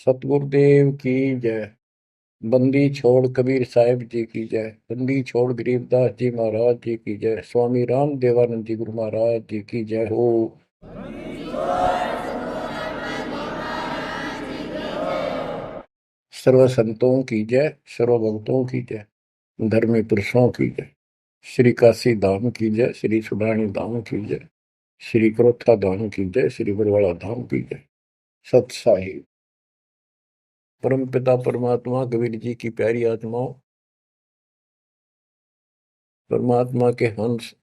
सतगुरुदेव की जय। बंदी छोड़ कबीर साहिब जी की जय। बंदी छोड़ गरीबदास जी महाराज जी की जय। स्वामी राम देवानंद जी गुरु महाराज जी की जय हो। सर्व संतों की जय, सर्व भक्तों की जय, धर्मी पुरुषों की जय। श्री काशी धाम की जय, श्री सुडानी धाम की जय, श्री क्रोथा धाम की जय, श्री बरवाड़ा धाम की जय। सत साहिब परम पिता परमात्मा कबीर जी की प्यारी आत्माओं, परमात्मा के हंस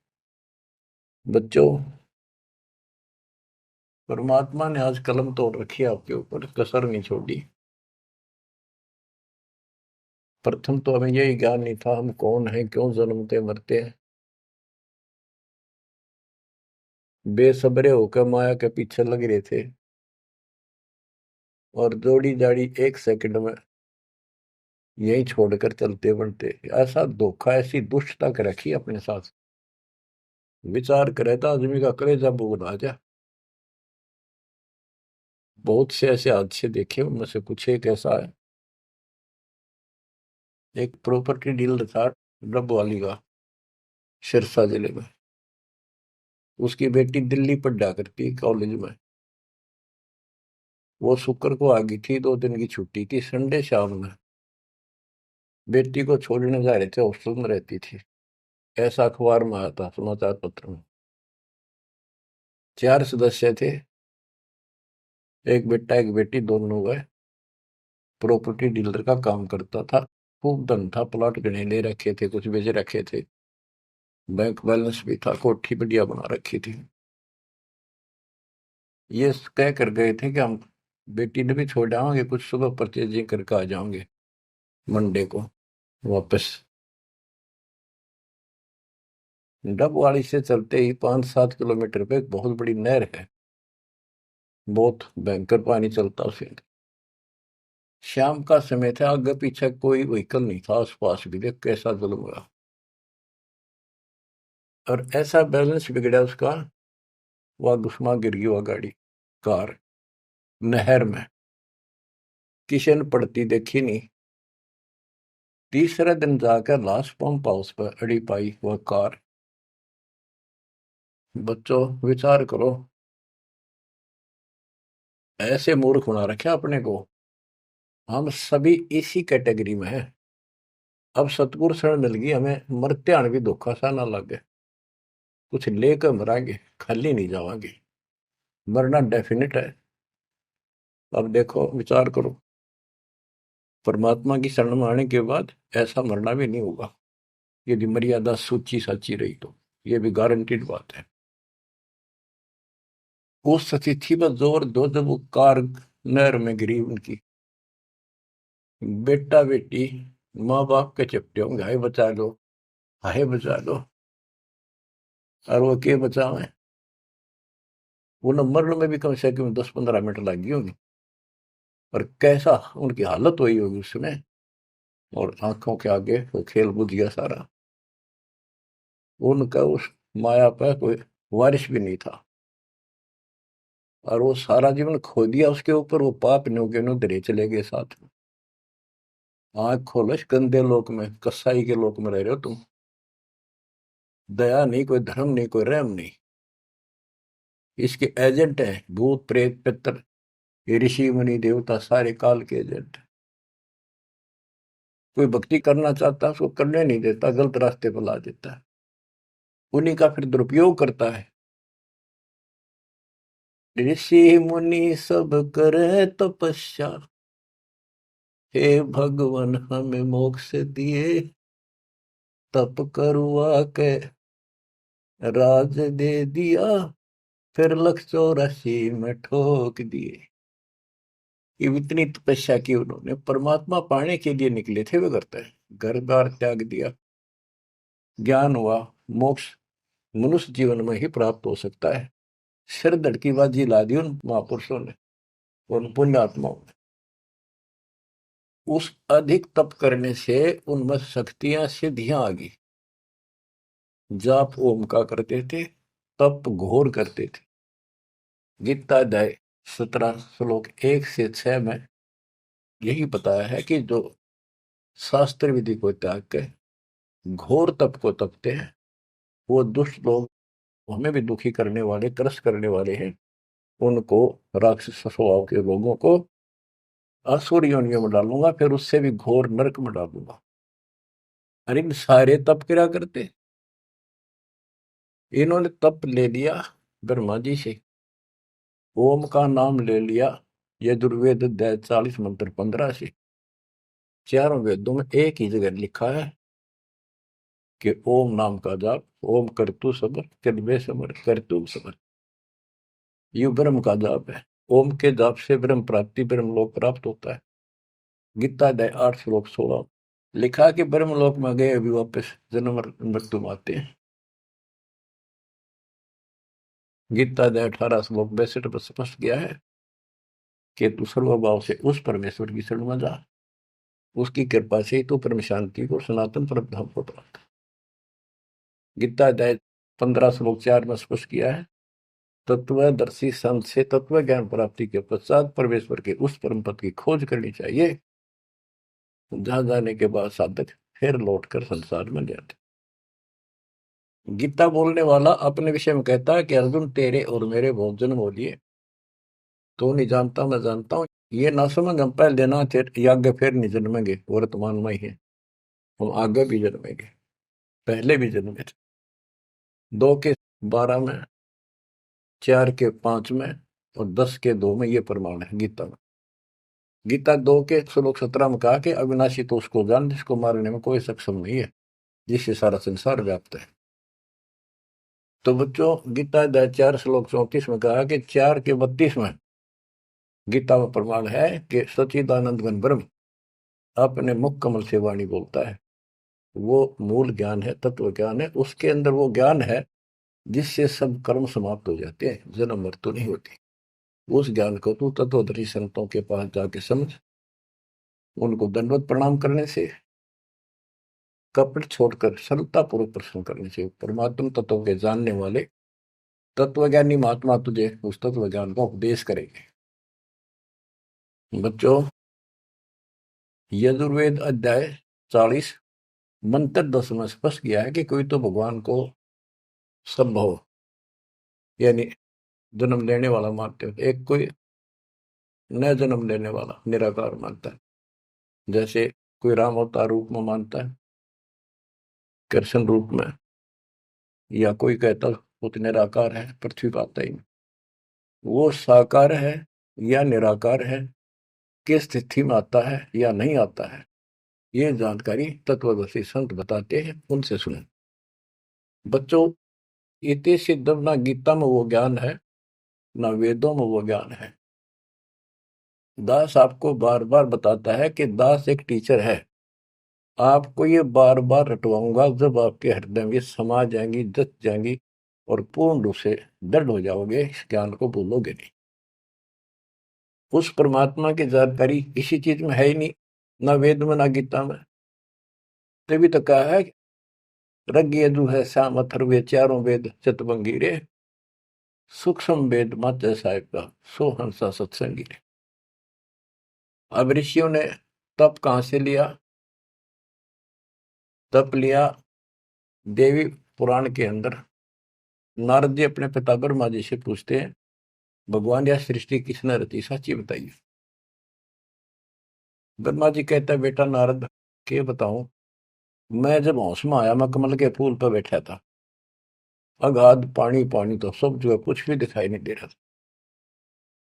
बच्चों, परमात्मा ने आज कलम तोड़ रखी है आपके ऊपर, कसर नहीं छोड़ी। प्रथम तो हमें यही ज्ञान नहीं था हम कौन हैं, क्यों जन्मते मरते हैं। बेसब्रे होकर माया के पीछे लग रहे थे और जोड़ी जाड़ी एक सेकंड में यही छोड़कर चलते बढ़ते। ऐसा धोखा, ऐसी दुष्टता कर रखी अपने साथ। विचार करे तो आदमी का कलेजा बोल आ जा। बहुत से ऐसे हादसे देखे, उनमें से कुछ एक ऐसा है। एक प्रॉपर्टी डीलर था डबवाली का, सिरसा जिले में। उसकी बेटी दिल्ली पढ़ा करती कॉलेज में। वो शुक्र को आ गई थी, 2 दिन की छुट्टी थी। संडे शाम में बेटी को छोड़ने जा रहे थे, हॉस्टल में रहती थी। ऐसा अखबार में आया था, समाचार पत्र में। 4 सदस्य थे, एक बेटा एक बेटी, दोनों गए। प्रॉपर्टी डीलर का काम करता था, खूब धन था, प्लॉट गणे ले रखे थे, कुछ बेच रखे थे, बैंक बैलेंस भी था, कोठी बढ़िया बना रखी थी। ये कह कर गए थे कि हम बेटी ने भी छोड़ आएंगे, कुछ सुबह परचेजिंग करके आ जाओगे मंडे को वापस। डबवाली से चलते ही 5-7 किलोमीटर पे एक बहुत बड़ी नहर है, बहुत भयंकर पानी चलता उसे। शाम का समय था, आगे पीछे कोई व्हीकल नहीं था आसपास भी। देख कैसा जुल्म हुआ। और ऐसा बैलेंस बिगड़ा उसका, वह घुसमा गिर गई वह गाड़ी, कार, नहर में। किसी ने पड़ती देखी नहीं। तीसरे दिन जाकर लास्ट पंप हाउस पर अड़ी पाई वह कार। बच्चों विचार करो, ऐसे मूर्ख बना रखे अपने को। हम सभी इसी कैटेगरी में हैं। अब सतगुरु शरण मिल गई हमें, मरते आने भी धोखा सा ना लगे। कुछ लेकर मरांगे, खाली नहीं जावांगे। मरना डेफिनेट है। अब देखो विचार करो, परमात्मा की शरण में आने के बाद ऐसा मरना भी नहीं होगा यदि मर्यादा सूची साची रही तो। ये भी गारंटीड बात है। उस स्थिति में जोर दो जब वो कार नहर में गिरी उनकी। बेटा बेटी माँ बाप के चपटे होंगे, हाय बचा लो, हाय बचा लो। और वो के बचावे, वो न मरण में भी कम से कम 10-15 मिनट लगी होगी। और कैसा उनकी हालत हुई होगी उसमें। और आंखों के आगे वो खेल बुझ गया सारा। उनका उस माया पर कोई वारिस भी नहीं था। और वो सारा जीवन खो दिया उसके ऊपर। वो पाप नो के नो धरे चले गए साथ में। आंख खोलो, इस गंदे लोक में, कसाई के लोक में रह रहे हो तुम। दया नहीं, कोई धर्म नहीं, कोई रहम नहीं। इसके एजेंट है भूत प्रेत पितर, ये ऋषि मुनि देवता, सारे काल के एजेंट। कोई भक्ति करना चाहता है उसको करने नहीं देता, गलत रास्ते पर ला देता है। उन्हीं का फिर दुरुपयोग करता है। ऋषि मुनि सब करे तपस्या, हे भगवान हमें मोक्ष दिए। तप करवा के राज दे दिया, फिर 184 में ठोक दिए। ये इतनी तपस्या की उन्होंने, परमात्मा पाने के लिए निकले थे। वे करते हैं, घर बार त्याग दिया, ज्ञान हुआ। मोक्ष मनुष्य जीवन में ही प्राप्त हो सकता है। सिर धड़की बाजी ला दी उन महापुरुषों ने, उन पुण्यात्माओं ने। उस अधिक तप करने से उनमें शक्तियां सिद्धियां आ गई। जाप ओम का करते थे, तप घोर करते थे। गीता अध्याय 17 श्लोक 1 से 6 में यही बताया है कि जो शास्त्र विधि को त्याग के घोर तप को तपते हैं, वो दुष्ट लोग, हमें भी दुखी करने वाले, त्रस्त करने वाले हैं, उनको, राक्षस स्वभाव के लोगों को असुर योनियों में डालूंगा, फिर उससे भी घोर नरक में डालूंगा। अरे इन सारे तप क्या करते, इन्होंने तप ले लिया ब्रह्मा जी से, ओम का नाम ले लिया यजुर्वेद अध्याय 40 मंत्र 15 से। चारों वेदों में एक ही जगह लिखा है कि ओम नाम का जाप, ओम करतु समर चलवे समर करतु समर, ये ब्रह्म का जाप है। ओम के जाप से ब्रह्म प्राप्ति, ब्रह्म लोक प्राप्त होता है। गीता अध्याय 8 श्लोक 16 लिखा कि ब्रह्म लोक में गए अभी वापस जन्म मृत्यु में आते हैं। गीता अध्याय 18 श्लोक 62 पर स्पष्ट किया है कि तू सर्वभाव से उस परमेश्वर की शरण में जा, उसकी कृपा से तू परम शांति को, सनातन परम धाम को प्राप्त। गीता अध्याय 15 श्लोक 4 में स्पष्ट किया है, तत्वदर्शी संत से तत्व ज्ञान प्राप्ति के पश्चात परमेश्वर के उस परम पद की खोज करनी चाहिए, जहां जाने के बाद साधक फिर लौटकर संसार में जाते। गीता बोलने वाला अपने विषय में कहता है कि अर्जुन तेरे और मेरे बहुत जन्म हो लिए, तो नहीं जानता मैं जानता हूं, ये ना समझ हम पहले देना आगे फिर नहीं जन्मेंगे, वर्तमान में ही है, हम आगे भी जन्मेंगे, पहले भी जन्मे थे। 2 के 12 में, 4 के 5 में और 10 के 2 में ये प्रमाण है गीता में। गीता 2 के श्लोक 17 में कहा कि अविनाशी तो उसको जान जिसको मारने में कोई सक्षम नहीं है, जिससे सारा संसार व्याप्त है। तो बच्चों, गीता अध्याय 4 श्लोक 34 में कहा कि 4 के 32 में गीता में प्रमाण है कि सच्चिदानंद घन ब्रह्म अपने मुख कमल से वाणी बोलता है। वो मूल ज्ञान है, तत्व ज्ञान है, उसके अंदर वो ज्ञान है जिससे सब कर्म समाप्त हो जाते हैं, जन्म मृत्यु नहीं होती। उस ज्ञान को तू तत्वदर्शी संतों के पास जाके समझ, उनको दंडवत प्रणाम करने से, कपट छोड़कर सरलता पूर्वक प्रश्न करने से परमात्मा तत्व के जानने वाले तत्वज्ञानी महात्मा तुझे उस तत्व ज्ञान का उपदेश करेंगे। बच्चों, यजुर्वेद अध्याय 40 मंत्र 10 में स्पष्ट किया है कि कोई तो भगवान को संभव यानी जन्म लेने वाला मानते हो, एक कोई न जन्म लेने वाला निराकार मानता है। जैसे कोई राम अवतार रूप में मानता है, कृष्ण रूप में, या कोई कहता वो तो निराकार है, पृथ्वी पर आता ही नहीं। वो साकार है या निराकार है, किस स्थिति में आता है या नहीं आता है, ये जानकारी तत्वदर्शी संत बताते हैं, उनसे सुने। बच्चों, इति सिद्धम, ना गीता में वो ज्ञान है ना वेदों में वो ज्ञान है। दास आपको बार बार बताता है कि दास एक टीचर है, आपको ये बार बार रटवाऊंगा, जब आपके हृदय में समा जाएंगी, जच जाएंगी और पूर्ण रूप से दृढ़ हो जाओगे, इस ज्ञान को भूलोगे नहीं। उस परमात्मा की जानकारी किसी चीज में है ही नहीं, ना वेद में ना गीता में। तभी तो कहा है रग यजु है श्याम अथर्व चारों वेद चतुर्भंगी रे, सूक्ष्म वेद मात्र साहिब का सो हंसा सत्संगी रे। अब ऋषियों ने तप कहां से लिया? तप लिया देवी पुराण के अंदर। नारद जी अपने पिता ब्रह्मा जी से पूछते हैं, भगवान यह सृष्टि किसने रची, सच्ची बताइए। ब्रह्मा जी कहता है, बेटा नारद के बताऊं, मैं जब होश में आया, मैं कमल के फूल पर बैठा था, अगाध पानी पानी तो सब जो है, कुछ भी दिखाई नहीं दे रहा था।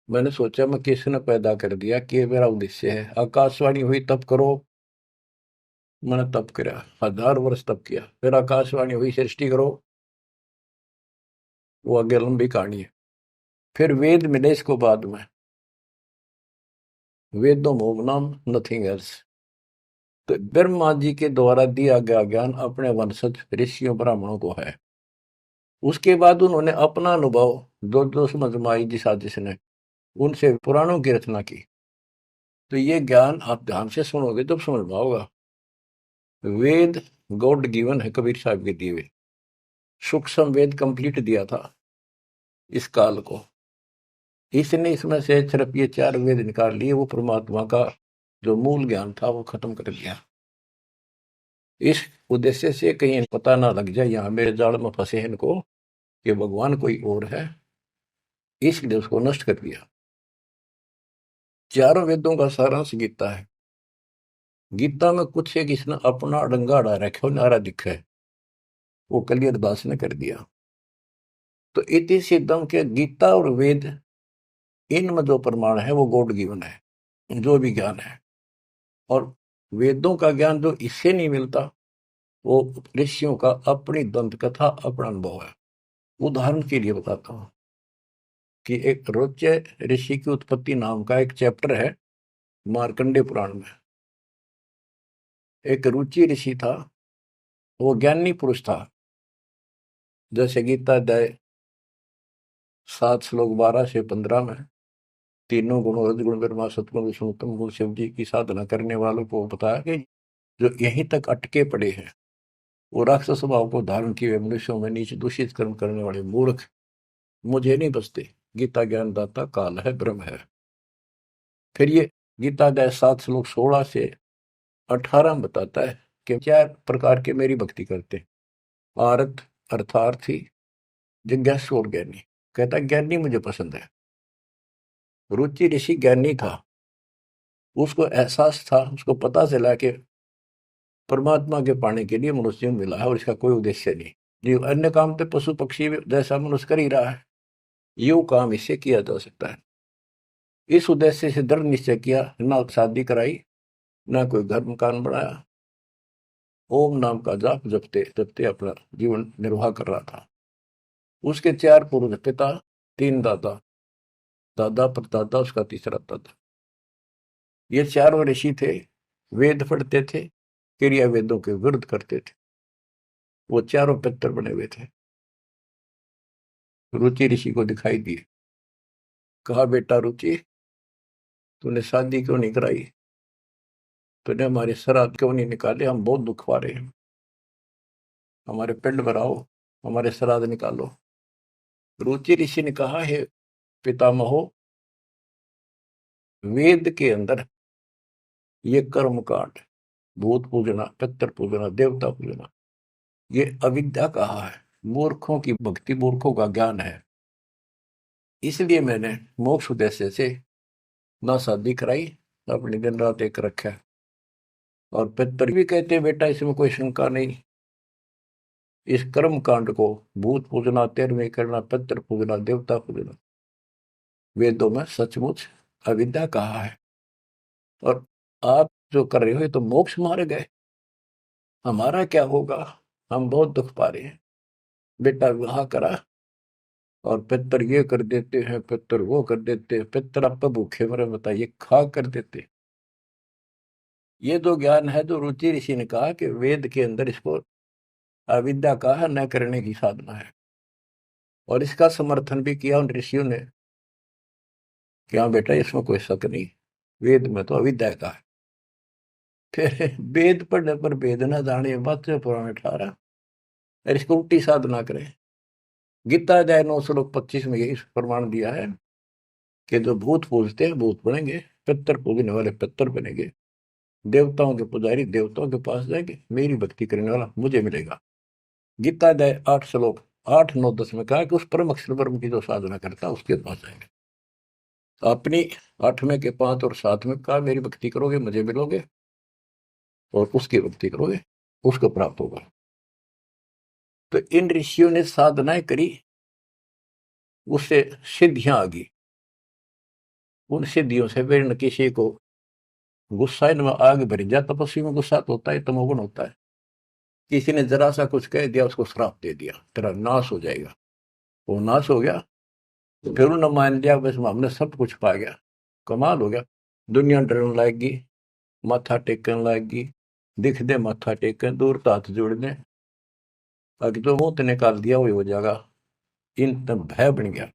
मैंने सोचा मैं किसने पैदा कर दिया, कि मेरा उद्देश्य है। आकाशवाणी हुई तप करो, मैंने तप किया, 1000 वर्ष तप किया। फिर आकाशवाणी हुई सृष्टि करो, वो आगे लंबी कहानी है। फिर वेद मिले इसको बाद में, वेदों मोम नाम नथिंग एल्स। तो ब्रह्मा जी के द्वारा दिया गया ज्ञान अपने वंशज ऋषियों ब्राह्मणों को है। उसके बाद उन्होंने अपना अनुभव जो जो समझ में आई जिस आदिश ने, उनसे पुराणों की रचना की। तो ये ज्ञान आप ध्यान से सुनोगे तब समझ में आओगा। वेद गॉड गिवन है, कबीर साहब के दिए हुए। सूक्ष्म वेद कंप्लीट दिया था इस काल को, इसने इसमें से सिर्फ ये 4 वेद निकाल लिए, वो परमात्मा का जो मूल ज्ञान था वो खत्म कर दिया। इस उद्देश्य से कहीं पता ना लग जाए यहाँ मेरे जाल में फंसे हैं इनको कि भगवान कोई और है, इसलिए उसको नष्ट कर दिया। चारों वेदों का सारांश गीता है। गीता में कुछ एक इसने अपना डंगा अड़ा रखे नारा दिखा है, वो कलियर दास ने कर दिया। तो इति सिद्धम के गीता और वेद, इनमें जो प्रमाण है वो गॉड गिवन है, जो भी ज्ञान है। और वेदों का ज्ञान जो इससे नहीं मिलता वो ऋषियों का अपनी दंत कथा, अपना अनुभव है। उदाहरण के लिए बताता हूं कि एक रोच्य ऋषि की उत्पत्ति नाम का एक चैप्टर है मार्कंडे पुराण में। एक रुचि ऋषि था, वो ज्ञानी पुरुष था। जैसे गीता अध्याय 7 श्लोक 12 से 15 में तीनों गुणों रजगुण ब्रह्मा सतगुण विष्णु उत्तम गुण शिव जी की साधना करने वालों को बताया कि जो यहीं तक अटके पड़े हैं, वो राक्षस स्वभाव को धारण किए हुए मनुष्यों में नीचे दूषित कर्म करने वाले मूर्ख मुझे नहीं बसते। गीता ज्ञान दाता काल है, ब्रह्म है। फिर ये गीता अध्याय 7 श्लोक 16 से 18 में बताता है कि 4 प्रकार के मेरी भक्ति करते, आरत अर्थार्थी जिज्ञासु और ज्ञानी। कहता ज्ञानी मुझे पसंद है। रुचि ऋषि ज्ञानी था, उसको एहसास था, उसको पता चला कि परमात्मा के पाने के लिए मनुष्य मिला है और इसका कोई उद्देश्य नहीं। जो अन्य काम तो पशु पक्षी जैसा मनुष्य कर ही रहा है, यो काम इससे किया जा सकता है। इस उद्देश्य से दृढ़ निश्चय किया, ना शादी कराई, ना कोई घर मकान बनाया, ओम नाम का जाप जपते जपते अपना जीवन निर्वाह कर रहा था। उसके 4 पूर्व पिता, 3 दादा, दादा परदादा, उसका तीसरा दादा। ये 4 ऋषि थे, वेद पढ़ते थे, क्रिया वेदों के विरुद्ध करते थे। वो 4 पितर बने हुए थे। रुचि ऋषि को दिखाई दिए, कहा बेटा रुचि, तूने शादी क्यों नहीं कराई, तूने हमारे श्राद्ध क्यों नहीं निकाले, हम बहुत दुख पा रहे हैं, हमारे पिंड भराओ, हमारे श्राद्ध निकालो। रुचि ऋषि ने कहा, हे पितामहो, वेद के अंदर ये कर्म कांड, भूत पूजना, पितर पूजना, देवता पूजना, ये अविद्या कहा है, मूर्खों की भक्ति, मूर्खों का ज्ञान है। इसलिए मैंने मोक्ष उद्देश्य से ना शादी कराई, अपनी दिन रात एक रखा। और पितर भी कहते बेटा इसमें कोई शंका नहीं, इस कर्म कांड को भूत पूजना, तेरहवीं करना, पितर पूजना, देवता पूजना, वेदों में सचमुच अविद्या कहा है। और आप जो कर रहे हो ये तो मोक्ष मारे गए, हमारा क्या होगा, हम बहुत दुख पा रहे हैं। बेटा विवाह करा और पितर ये कर देते हैं, पितर वो कर देते हैं, पितर आप पे भूखे मरे, बताइए, खा कर देते। ये जो ज्ञान है, जो रुचि ऋषि ने कहा कि वेद के अंदर इसको अविद्या का है, न करने की साधना है। और इसका समर्थन भी किया उन ऋषियों ने कि हाँ बेटा इसमें कोई शक नहीं, वेद में तो अविद्या का है। फिर वेद पढ़ने पर वेद न जाने, बात पुराने 18, और इसको उल्टी साधना करें। गीता अध्याय 9 श्लोक 25 में यही प्रमाण दिया है कि जो भूत पूजते हैं भूत बनेंगे, पितर पूजने वाले पितर बनेंगे, देवताओं के पुजारी देवताओं के पास जाएंगे, मेरी भक्ति करने वाला मुझे मिलेगा। गीता अध्याय 8 श्लोक 8 9 10 में कहा कि उस परम अक्षर ब्रह्म की जो साधना करता है उसके पास जाएंगे। अपनी 8वें के 5 और 7 में कहा मेरी भक्ति करोगे मुझे मिलोगे, और उसकी भक्ति करोगे उसको प्राप्त होगा। तो इन ऋषियों ने साधनाएं करी, उससे सिद्धियां आ गई। उन सिद्धियों से फिर किसी को गुस्सा इनमें आग भर जाए, तपस्वी में गुस्सा तो होता है, तमोगुण होता है। किसी ने जरा सा कुछ कह दिया, उसको श्राप दे दिया, तेरा नाश हो जाएगा। वो नाश हो गया, फिर उन्होंने मान लिया बस हमने सब कुछ पा गया, कमाल हो गया। दुनिया डरने लगेगी, माथा टेकने लगेगी, दिख दे माथा टेकन, दूर तो हाथ जोड़ने, बाकी जो मुंह निकाल दिया वही हो जाएगा। इन तब भय बन गया।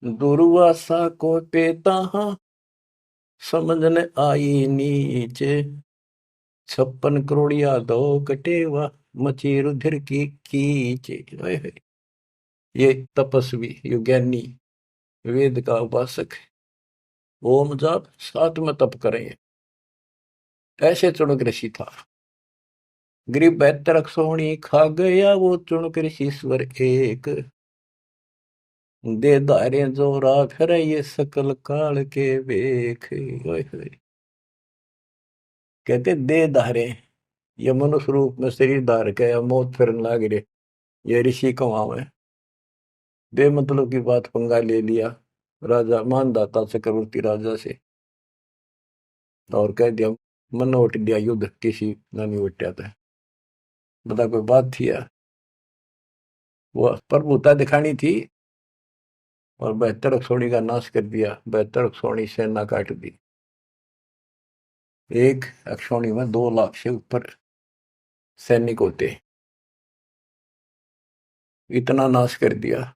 दुर्वासा को पेता समझने आई नीचे, 56 करोड़िया दो कटेवा, मची रुधिर की कीचे। ये तपस्वी, ये ज्ञानी, वेद का उपासक, ओम जाप साथ में तप करें। ऐसे चुनक ऋषि था। गरीब बेहतर सोनी खा गया वो चुनक ऋषिश्वर एक। दे धारे जो राख रहे ये सकल काल के वेख। ओए होए। कहते दे धारे, ये मनुष्य रूप में शरीर धार के या मौत फिरन लाग रहे, ये ऋषि कमाओ है। बेमतलब की बात पंगा ले लिया राजा मानदाता चक्रवर्ती राजा से, और कह दिया मन उठ दिया युद्ध किसी ना नहीं उठा था। बता कोई बात थी यार, वो प्रभुता दिखानी थी और बेहतर अक्षौणी का नाश कर दिया। बेहतर अक्षौणी सेना काट दी। एक अक्षौणी में 2 लाख से ऊपर सैनिक होते, इतना नाश कर दिया।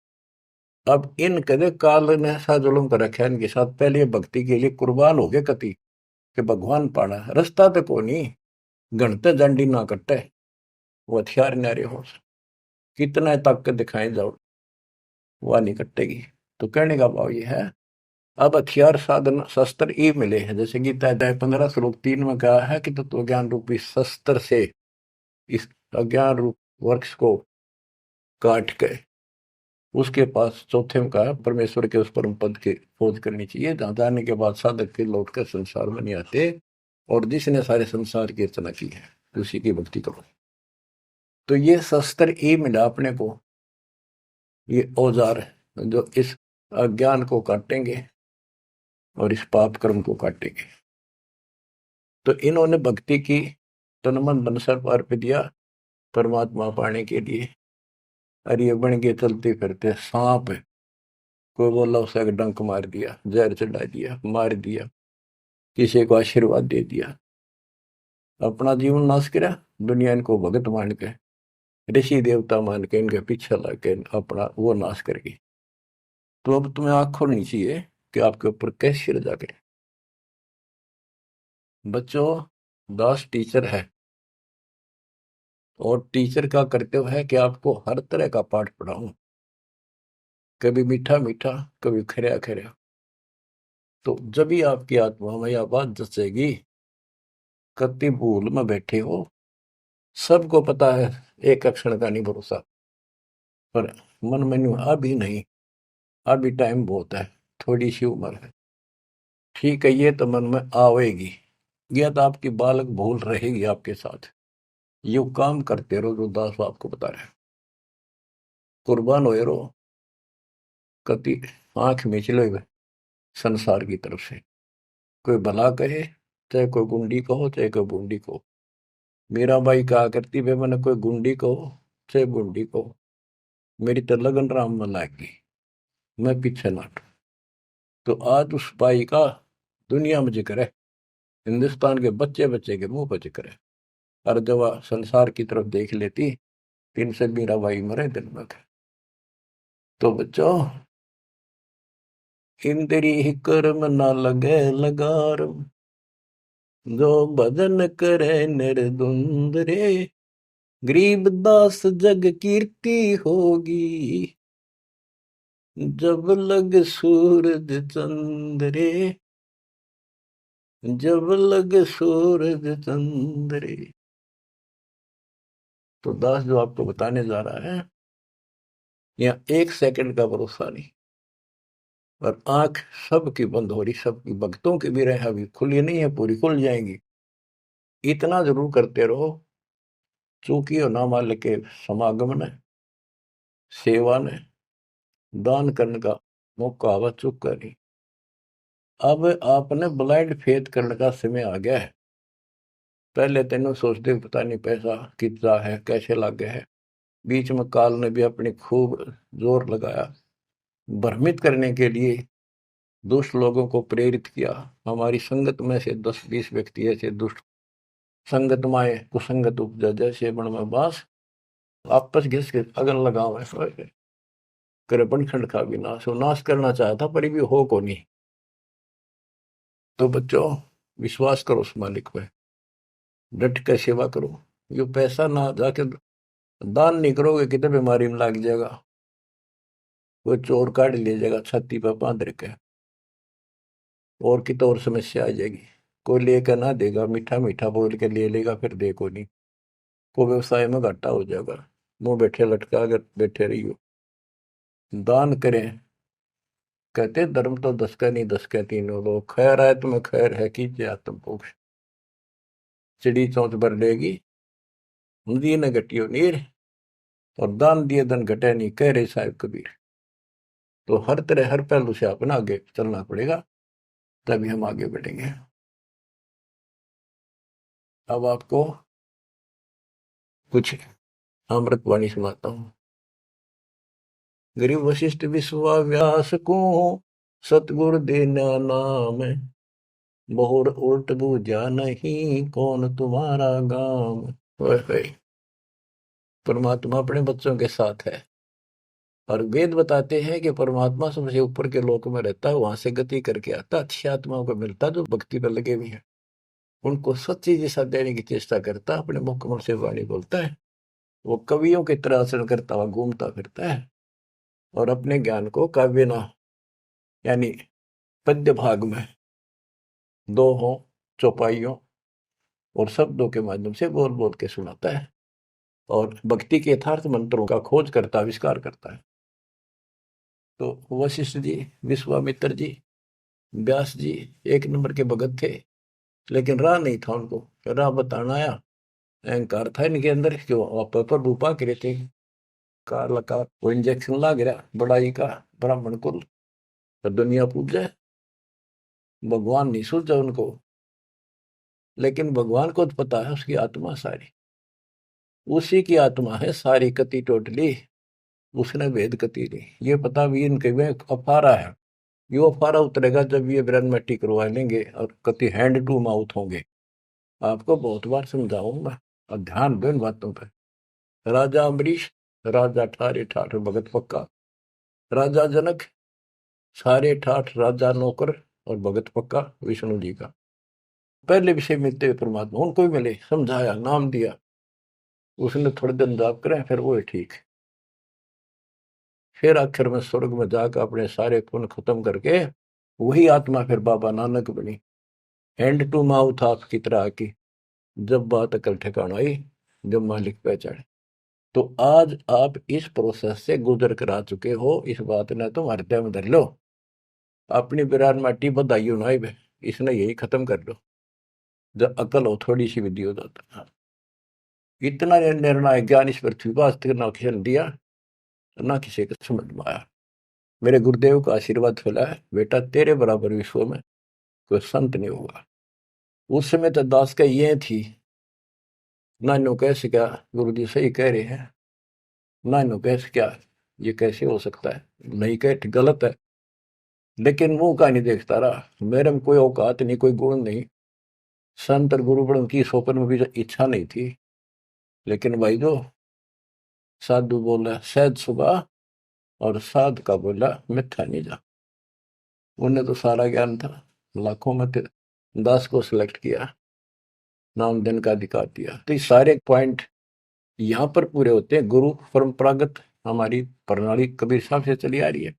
अब इन कदे काल ने ऐसा जुल्म कर रखा है इनके साथ, पहले ये भक्ति के लिए कुर्बान हो गए कति कि भगवान पाना रास्ता पे को नहीं, घंटे जंडी ना कटे, वो हथियार नारे हो कितना ताकत दिखाए जाओ वह नहीं कटेगी। तो कहने का भाव ये है, अब हथियार साधन शस्त्र ये मिले हैं, जैसे गीता अध्याय 15 श्लोक 3 में कहा है कि तत्व ज्ञान रूपी शस्त्र से इस अज्ञान रूप वृक्ष को काट के उसके पास चौथे में कहा परमेश्वर के उस परम पद की खोज करनी चाहिए, जहां जाने के बाद साधक फिर लौट कर संसार में नहीं आते। और जिसने सारे संसार की रचना की है उसी की भक्ति करो। तो ये शस्त्र ये मिला अपने को, ये औजार जो इस अज्ञान को काटेंगे और इस पाप कर्म को काटेंगे। तो इन्होंने भक्ति की, तन मन धन सर्व अर्पित दिया परमात्मा पाने के लिए। अरे ये बन के चलते फिरते सांप है, कोई बोला उसे डंक मार दिया, जहर चढ़ा दिया, मार दिया, किसी को आशीर्वाद दे दिया, अपना जीवन नाश करा। दुनिया इनको भगत मान के ऋषि देवता मान के इनके पीछे लग के अपना वो नाश कर गई। तो अब तुम्हें आंख खोलनी चाहिए कि आपके ऊपर कैसी रजा करे। बच्चों, दास टीचर है और टीचर का कर्तव्य है कि आपको हर तरह का पाठ पढ़ाऊं, कभी मीठा मीठा, कभी खरा खरा। तो जब भी आपकी आत्मा में यह बात जचेगी, कति भूल में बैठे हो, सबको पता है एक क्षण का नहीं भरोसा, पर मन में अभी नहीं, अभी टाइम बहुत है, थोड़ी सी उम्र है, ठीक है, ये तो मन में आवेगी। यह तो आपकी बालक भूल रहेगी आपके साथ। यू काम करते रहो जो दास आपको बता रहे हैं, कुर्बान हो रहो, कति आंख में चले हुए संसार की तरफ से। कोई भला कहे, चाहे कोई गुंडी कहो, चाहे कोई बूंदी कहो। मीरा बाई कहा करती वे मैंने कोई गुंडी कहो चाहे बूंदी कहो, मेरी तो लगन राम में लागी, मैं पीछे ना हटूं। तो आज उस बाई का दुनिया में जिक्र है, हिंदुस्तान के बच्चे बच्चे के मुंह पर जिक्र है। और जब वह संसार की तरफ देख लेती, तीन से मीरा बाई मरे दिन में। तो बच्चों, इंद्री ही कर्म ना लगे लगार, जो भजन करे निर्धुंद रे, गरीब दास जग कीर्ति होगी, जब लग सूरज चंद्रे, जब लग सूरज चंद्रे। तो दास जो आपको बताने जा रहा है, यहाँ 1 सेकंड का भरोसा नहीं, और आंख सबकी बंद हो रही, सबकी भक्तों की भी रहे, अभी खुली नहीं है, पूरी खुल जाएंगी। इतना जरूर करते रहो, चूंकि हो ना मालिक के समागम ने, सेवा ने, दान करने का मौका आवा चुक करी। अब आपने ब्लाइंड फेथ करने का समय आ गया है। पहले तेनों सोचते पता नहीं पैसा कितना है, कैसे लागे है। बीच में काल ने भी अपनी खूब जोर लगाया, भ्रमित करने के लिए दुष्ट लोगों को प्रेरित किया। हमारी संगत में से 10-20 व्यक्ति ऐसे दुष्ट संगत माए कुसंगत उपजा, जैसे बण में बांस, आपस घिस के अगन लगाओ, करे बनखंड का भी नाश हो। नाश करना चाहता पर भी हो को नहीं। तो बच्चों, विश्वास करो उस मालिक पे, डट कर सेवा करो। ये पैसा ना जाके दान नहीं करोगे कितने बीमारी में लग जाएगा, कोई चोर काट ले जाएगा छाती पर बांध रखे। और की तो और समस्या आ जाएगी। कोई लेकर ना देगा, मीठा मीठा बोल के ले लेगा, फिर देखो नहीं, को व्यवसाय में घाटा हो जाएगा। मुंह बैठे लटका कर बैठे रहियो। दान करें, कहते धर्म तो 10 का नहीं 10 का तीनों लोग, खैर है तुम्हें खैर है कीजिए आत्म पोष। चिड़ी चौंच भर लेगी, नदी न घटियो नीर, और दान दिए धन घटे नहीं, कह रहे साहिब कबीर। तो हर तरह हर पहलू से अपना आगे चलना पड़ेगा, तभी हम आगे बढ़ेंगे। अब आपको कुछ अमृतवाणी सुनाता हूँ। गरीब वशिष्ठ विश्वाव्यास को, सतगुरु देना नाम, बहुर उल्ट बूझा नहीं, कौन तुम्हारा गाम। ओए होए, परमात्मा अपने बच्चों के साथ है। और वेद बताते हैं कि परमात्मा सबसे ऊपर के लोक में रहता है, वहां से गति करके आता, अच्छी आत्माओं को मिलता जो भक्ति पर लगे हुए हैं, उनको सच्ची दिशा देने की चेष्टा करता, अपने मुखमल से वाणी बोलता है। वो कवियों की तरह आचरण करता हुआ घूमता फिरता है, और अपने ज्ञान को काव्य ना यानी पद्य भाग में दोहों, चौपाइयों और शब्दों के माध्यम से बोल बोल के सुनाता है, और भक्ति के यथार्थ मंत्रों का खोज करता, आविष्कार करता है। तो वशिष्ठ जी, विश्वामित्र जी, व्यास जी एक नंबर के भगत थे, लेकिन राह नहीं था उनको, राह बताना आया। अहंकार था इनके अंदर कि वो पर रूपा करे थे, कार लकार वो इंजेक्शन ला गिरा बड़ाई का, ब्राह्मण कुल तो दुनिया पूजे, भगवान नहीं सूझा उनको। लेकिन भगवान को तो पता है उसकी आत्मा सारी, उसी की आत्मा है सारी कति टोटली, उसने भेद कति नहीं। ये पता भी इनके में अफारा है, यो अफारा उतरेगा जब ये ब्रह्म मिट्टी करवा लेंगे और कति हैंड टू माउथ होंगे। आपको बहुत बार समझाऊं मैं, और ध्यान दो इन बातों पर। राजा अम्बरीश, राजा ठारे ठाठ भगत पक्का, राजा जनक सारे ठाठ राजा नौकर और भगत पक्का विष्णु जी का। पहले विषय मिलते हुए परमात्मा उनको भी मिले, समझाया, नाम दिया, उसने थोड़े दिन जाप करें, फिर वो ठीक। फिर आखिर में स्वर्ग में जाकर अपने सारे पुण्य खत्म करके वही आत्मा फिर बाबा नानक बनी, हैंड टू माउथ आपकी तरह की। जब बात अकल ठिकाना आई, जब मालिक पहचाने। तो आज आप इस प्रोसेस से गुजर कर आ चुके हो, इस बात ने तुम हृदय में धर लो। अपनी बिरान माटी बधाइयो ना, इसने यही खत्म कर लो। जब अकल हो थोड़ी सी विधि हो जाता है। इतना निर्णायक ज्ञान इस पृथ्वी पर आज तक ना किसी ने दिया, ना किसी को समझ में आया। मेरे गुरुदेव का आशीर्वाद फैला है, बेटा तेरे बराबर विश्व में कोई संत नहीं होगा। उस समय तो दास का ये थी, ना नो कैसे क्या गुरु जी सही कह रहे हैं, ना नो कैसे क्या ये कैसे हो सकता है, नहीं कह गलत है। लेकिन मुंह का नहीं देखता रहा, मेरे में कोई औकात नहीं, कोई गुण नहीं, संत और गुरु बड़ों की सोपन में भी इच्छा नहीं थी। लेकिन भाई जो साधु बोला सहज सुबह, और साध का बोला मिथ्या नहीं जा। उन्हें तो सारा ज्ञान था, लाखों में थे, 10 को सिलेक्ट किया, नाम दिन का अधिकार दिया। तो ये सारे पॉइंट यहाँ पर पूरे होते हैं। गुरु परंपरागत हमारी प्रणाली कबीर साहब से चली आ रही है।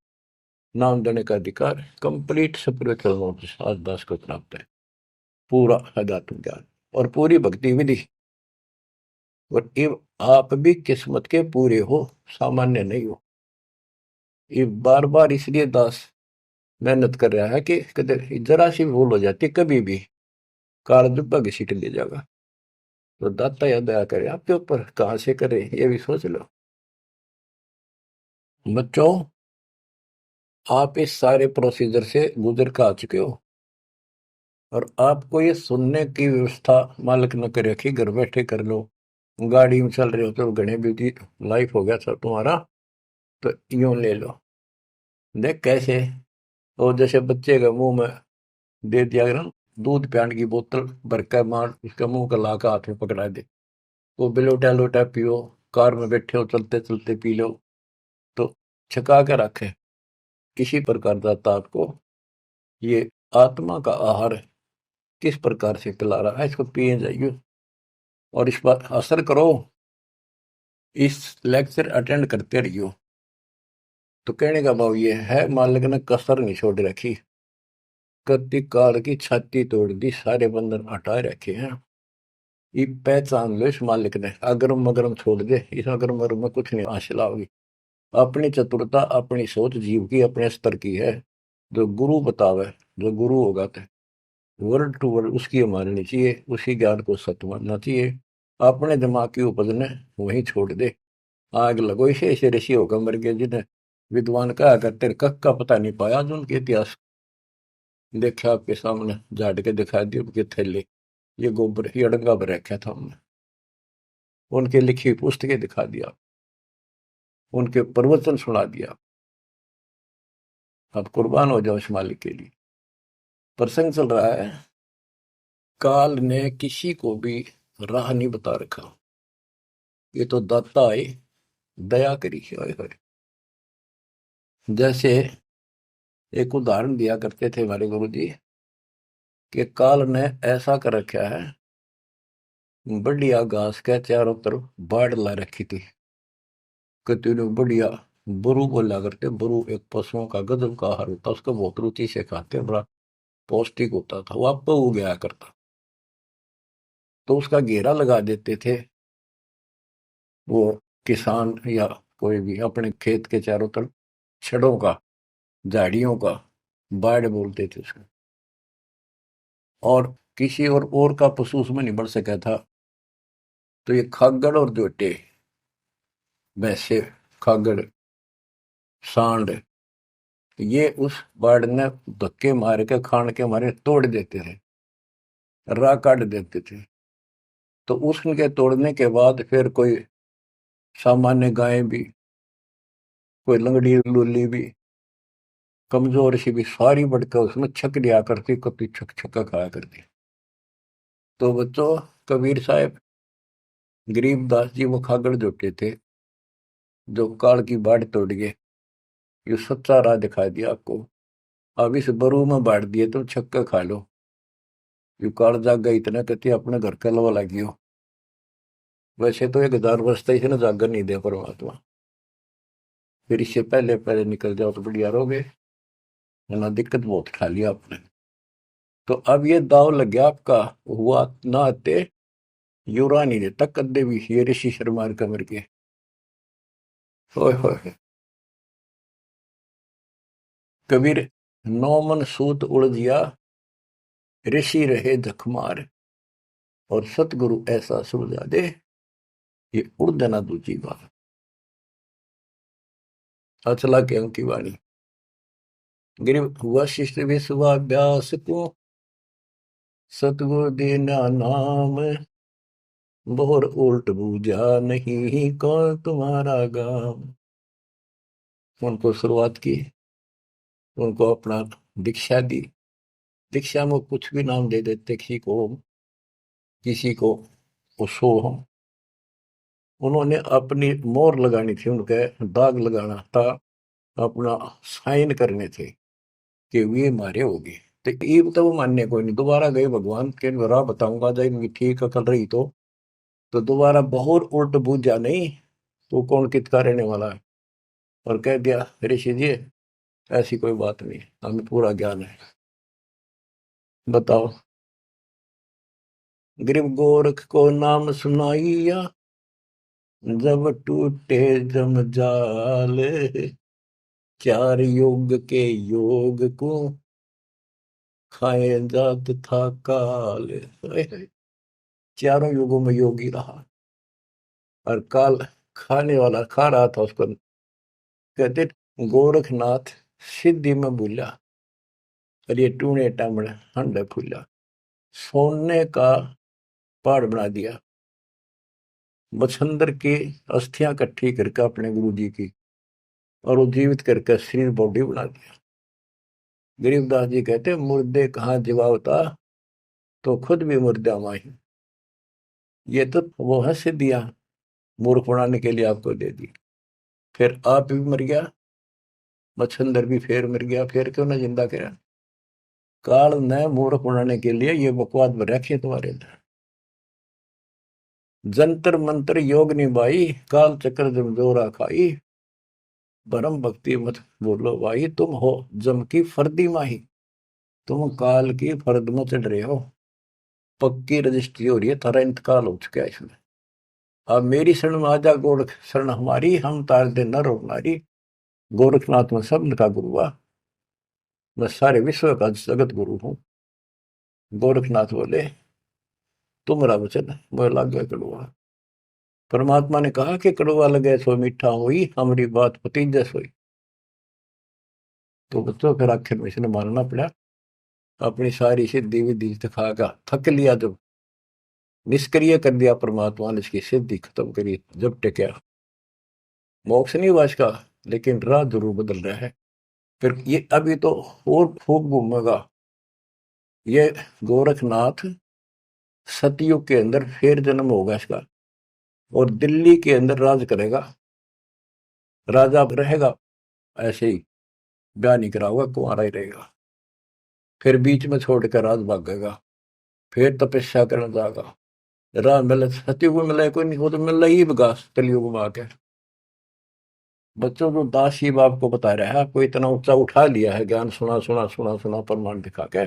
नाम देने का अधिकार कंप्लीट स्पिरिचुअल आज दास को प्राप्त है, पूरा अध्यात्म ज्ञान और पूरी भक्ति विधि। और ये आप भी किस्मत के पूरे हो, सामान्य नहीं हो। ये बार बार इसलिए दास मेहनत कर रहा है कि कदर जरा सी भूल हो जाती कभी भी कार दुब्बा घसीट ले जाएगा। तो दाता या दया करे आपके ऊपर, कहाँ से करे ये भी सोच लो। बच्चों, आप इस सारे प्रोसीजर से गुजर कर आ चुके हो, और आपको ये सुनने की व्यवस्था मालिक न कर रखी, घर बैठे कर लो। गाड़ी में चल रहे हो तो घने बिजी लाइफ हो गया सर तुम्हारा, तो यूं ले लो। देख कैसे, और जैसे बच्चे के मुंह में दे दिया ना दूध पियान की बोतल भर कर, मार उसका मुंह का लाका हाथ में पकड़ा दे, वो बिलोटा लोटा पियो, कार में बैठे हो चलते चलते पी लो, तो छका के रखे। किसी प्रकार दाता आपको ये आत्मा का आहार किस प्रकार से पिला रहा है, इसको पिए जाइए और इस पर असर करो। इस लेक्चर अटेंड करते रहियो। तो कहने का भाव ये है, मालिक ने कसर नहीं छोड़ रखी। कति काल की छाती तोड़ दी, सारे बंधन हटा रखे हैं। ये पहचान लो इस मालिक ने, अगरम मगरम छोड़ दे, इस अगरम मगरम में कुछ नहीं हासिल होगी। अपनी चतुरता, अपनी सोच जीव की अपने स्तर की है। जो गुरु बतावे, जो गुरु होगा तो वर्ड टू वर्ड उसकी माननी चाहिए, उसी ज्ञान को सत्य मानना चाहिए। अपने दिमाग की उपज ने वहीं छोड़ दे। आग लगो इसे, ऐसे ऋषि होकर मर गए जिन्हें विद्वान कहा करते, कख का पता नहीं पाया जो उनके इतिहास देखा आपके सामने, झाड़ के दिखा दिए उनके थैले, ये गोबर ये अड़ंगा पर रखा था हमने, उनके लिखी हुई पुस्तकें दिखा दिया, उनके प्रवचन सुना दिया। अब कुर्बान हो जाओ इस मालिक के लिए। प्रसंग चल रहा है, काल ने किसी को भी राह नहीं बता रखा, ये तो दाता है, दया करी है। जैसे एक उदाहरण दिया करते थे हमारे गुरु जी कि काल ने ऐसा कर रखा है, बढ़िया घास के चारों तरफ बाढ़ ला रखी थी, कहते बढ़िया बुरु बोला करते। बुरु एक पशुओं का गजब का आहार होता, उसको बहुत रुचि से खाते, बड़ा पौष्टिक होता था, वो आप हो गया करता। तो उसका घेरा लगा देते थे वो किसान या कोई भी, अपने खेत के चारों तरफ छड़ों का, झाड़ियों का, बाढ़ बोलते थे उसको। और किसी और का पशु उसमें नहीं बढ़ सका था। तो ये खागड़ और जोटे, भैंसे, खागड़, सांड, ये उस बाढ़ ने धक्के मार के खान के मारे तोड़ देते थे, राह काट देते थे। तो उसके तोड़ने के बाद फिर कोई सामान्य गाय भी, कोई लंगड़ी लूली भी, कमजोर सी भी, सारी बढ़कर उसमें छक दिया करती, कभी छक छक्का खाया करती। तो बच्चों, कबीर साहब, गरीबदास जी वो खागड़ जोटे थे जो काल की बाढ़ तोड़ गए। ये सच्चा राह दिखा दिया आपको। अब इस बरू में बांट दिए तो छक्का खा लो। यू काल जाग गई इतना कहती अपने घर का लवा लगी हो। वैसे तो 1000 वर्ष तक इसे ना जागर नहीं दे परमात्मा, फिर इससे पहले पहले निकल जाओ तो बढ़िया रहोगे, है ना। दिक्कत बहुत खा लिया आपने। तो अब ये दाव लग गया आपका, हुआ ना आते युरा नहीं देता कद्दे भी, ये ऋषि शर्मा कमर के। होए होए, कबीर नौ मन सूत उलझिया, ऋषि रहे जखमार, और सतगुरु ऐसा सुलझा दे, ये उड़ देना दूजी बात। अचला के अंकी वाणी, गिरिव वशिष्ठ विश्वाभ्यास को, सतगुरु दीना नाम, बोर उल्ट बूझा नहीं कौन तुम्हारा गाम। उनको शुरुआत की, उनको अपना दीक्षा दी। दीक्षा में कुछ भी नाम दे देते, किसी को सोहम। उन्होंने अपनी मोहर लगानी थी, उनके दाग लगाना था, अपना साइन करने थे कि वे मारे होगी। तो ये तो वो मानने कोई नहीं, दोबारा गए भगवान के राह बताऊंगा जब इनकी ठीक अकल रही तो दोबारा बहुत उल्ट बूझा नहीं, तो कौन कितका रहने वाला है। और कह दिया ऋषि जी ऐसी कोई बात नहीं, हमें पूरा ज्ञान है। बताओ, गरीब गोरख को नाम सुनाइया, जब टूटे जमजाल, चार योग के योग को खाए जात था काल। चारों युगों में योगी रहा, और काल खाने वाला खा रहा था उसको। कहते गोरखनाथ सिद्धि में भूला, और ये टूणे टामणे हंड फूला। सोने का पहाड़ बना दिया, मच्छंदर की अस्थियां इकट्ठी करके अपने गुरु जी की, और वो जीवित करके शरीर बॉडी बना दिया। गरीबदास जी कहते मुर्दे कहाँ जीवावता, तो खुद भी मुर्दा माही। ये तो वो है सिद्धियां, मूर्ख बनाने के लिए आपको दे दी। फिर आप भी मर गया, मच्छंदर भी फिर मर गया, फिर क्यों ना जिंदा करा। काल ने मूर्ख बनाने के लिए ये बकवास में रखी तुम्हारे अंदर। जंतर मंत्र योग निभाई, काल चक्र जमजोरा खाई, परम भक्ति मत बोलो भाई, तुम हो जम की फर्दी माही। तुम काल की फर्द में चढ़ रहे हो, पक्की रजिस्ट्री हो रही है, थारा इंतकाल हो चुका है इसमें। अब मेरी शरण में आजा गोरख, शरण हमारी, हम तार दे नर और नारी। गोरखनाथ में सब का गुरु हुआ, मैं सारे विश्व का जगत गुरु हूँ। गोरखनाथ बोले, तुम्हारा वचन मोह लागे कड़वा। परमात्मा ने कहा कि कड़वा लगे सो मीठा हुई, हमारी बात पतीजस हुई। तो बच्चों फिर आखिर में इसने मानना पड़ा। अपनी सारी सिद्धि विधि दिखागा, थक लिया जब, निष्क्रिय कर दिया परमात्मा ने, इसकी सिद्धि खत्म करी, जब टेका। मोक्ष नहीं हुआ इसका, लेकिन राह जरूर बदल रहा है। फिर ये अभी तो और खूब घूमेगा ये गोरखनाथ। सतयुग के अंदर फिर जन्म होगा इसका, और दिल्ली के अंदर राज करेगा, राजा रहेगा। ऐसे ही ब्याह नहीं कराऊंगा, कुंवारा ही रहेगा। फिर बीच में छोड़कर राज भागेगा, फिर तपस्या करने जाएगा। राह मिले, सतयुग में मिले कोई नहीं, वो तो मिल ही विकास कलयुग में आके। बच्चों जो दास शिव आपको बता रहा है, आपको इतना ऊंचा उठा लिया है, ज्ञान सुना सुना सुना सुना प्रमाण दिखा के,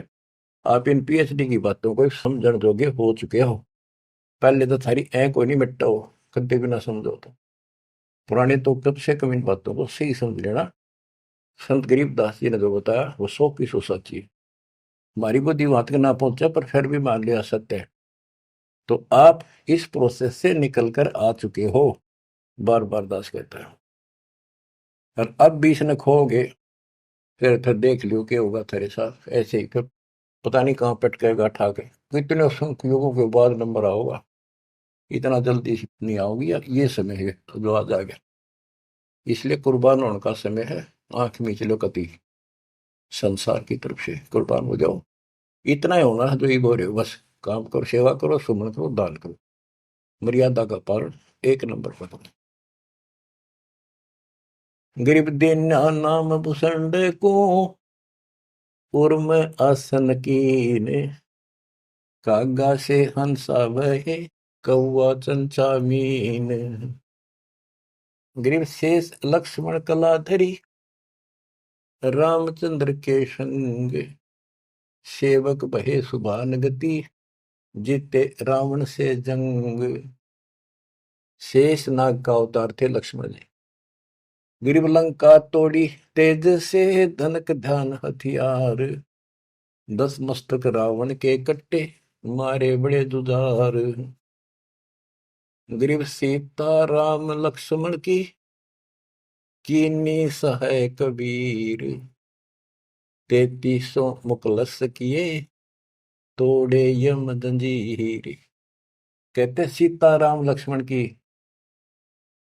आप इन पीएचडी की बातों को समझण जोगे हो चुके हो। पहले तो थारी ऐ कोई नहीं मिट्टा हो, कभी भी ना समझो तो। पुराने तो कब से कम इन बातों को सही समझ लेना। संत गरीबदास जी ने जो बताया वो 100% सच्ची है। हमारी बुद्धि वहां तक ना पहुंचा, पर फिर भी मान लिया सत्य है। तो आप इस प्रोसेस से निकल कर आ चुके हो, बार बार दास कहता है। और अब भी इसने खोगे, फिर देख लियो क्या होगा तेरे साथ। ऐसे ही फिर पता नहीं कहाँ पटकेगा ठा के। कितने असंख्य युगों के बाद नंबर आओगा, इतना जल्दी नहीं आओगी यार। ये समय है जो आज आ गया, इसलिए कुर्बान होने का समय है। आंख मीच लो कति, संसार की तरफ से कुर्बान हो जाओ। इतना ही होना है जो ये बोल रहे हो, बस काम करो, सेवा करो, सुमन करो, दान करो, मर्यादा का पालन एक नंबर पर करो। गरीब दीना नाम भूषण को, उर्म आसन कीने, कागा से हंसा बहे, कौआ चंचा मीन। गरीब शेष लक्ष्मण कलाधरी, रामचंद्र के संग, सेवक बहे सुभान गति, जीते रावण से जंग। शेष नाग का अवतार थे लक्ष्मण जी। गिरिव लंका तोड़ी तेज से, धनक ध्यान हथियार, 10 मस्तक रावण के कट्टे, मारे बड़े जुझार। गिरिव सीता राम लक्ष्मण की, कीनी सहाय कबीर, 3300 मुकलस किए, तोड़े यम जंजीर। कहते सीता राम लक्ष्मण की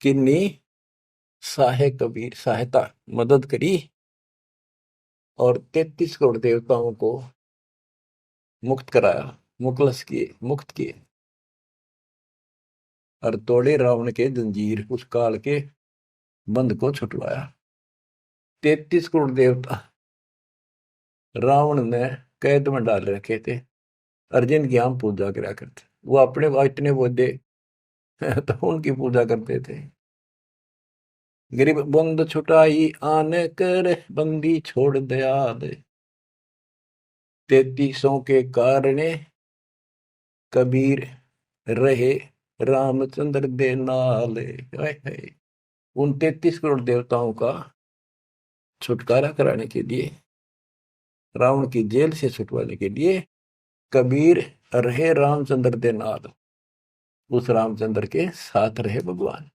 किन्नी सहाय कबीर, सहायता मदद करी, और 33 करोड़ देवताओं को मुक्त कराया, मुखलस किए, मुक्त किए, और तोड़े रावण के जंजीर, उस काल के बंद को छुटवाया। 33 करोड़ देवता रावण ने कैद में डाल रखे थे, अर्जुन की हम पूजा करा करते, वो अपने इतने बोधे तो उनकी पूजा करते थे। गरीब बंद छुटाई आने कर, बंदी छोड़ दया दे, 3300 के कारणे, कबीर रहे रामचंद्र दे नाले। उन 33 करोड़ देवताओं का छुटकारा कराने के लिए, रावण की जेल से छुटवाने के लिए, कबीर रहे रामचंद्र दे नाल, उस रामचंद्र के साथ रहे भगवान।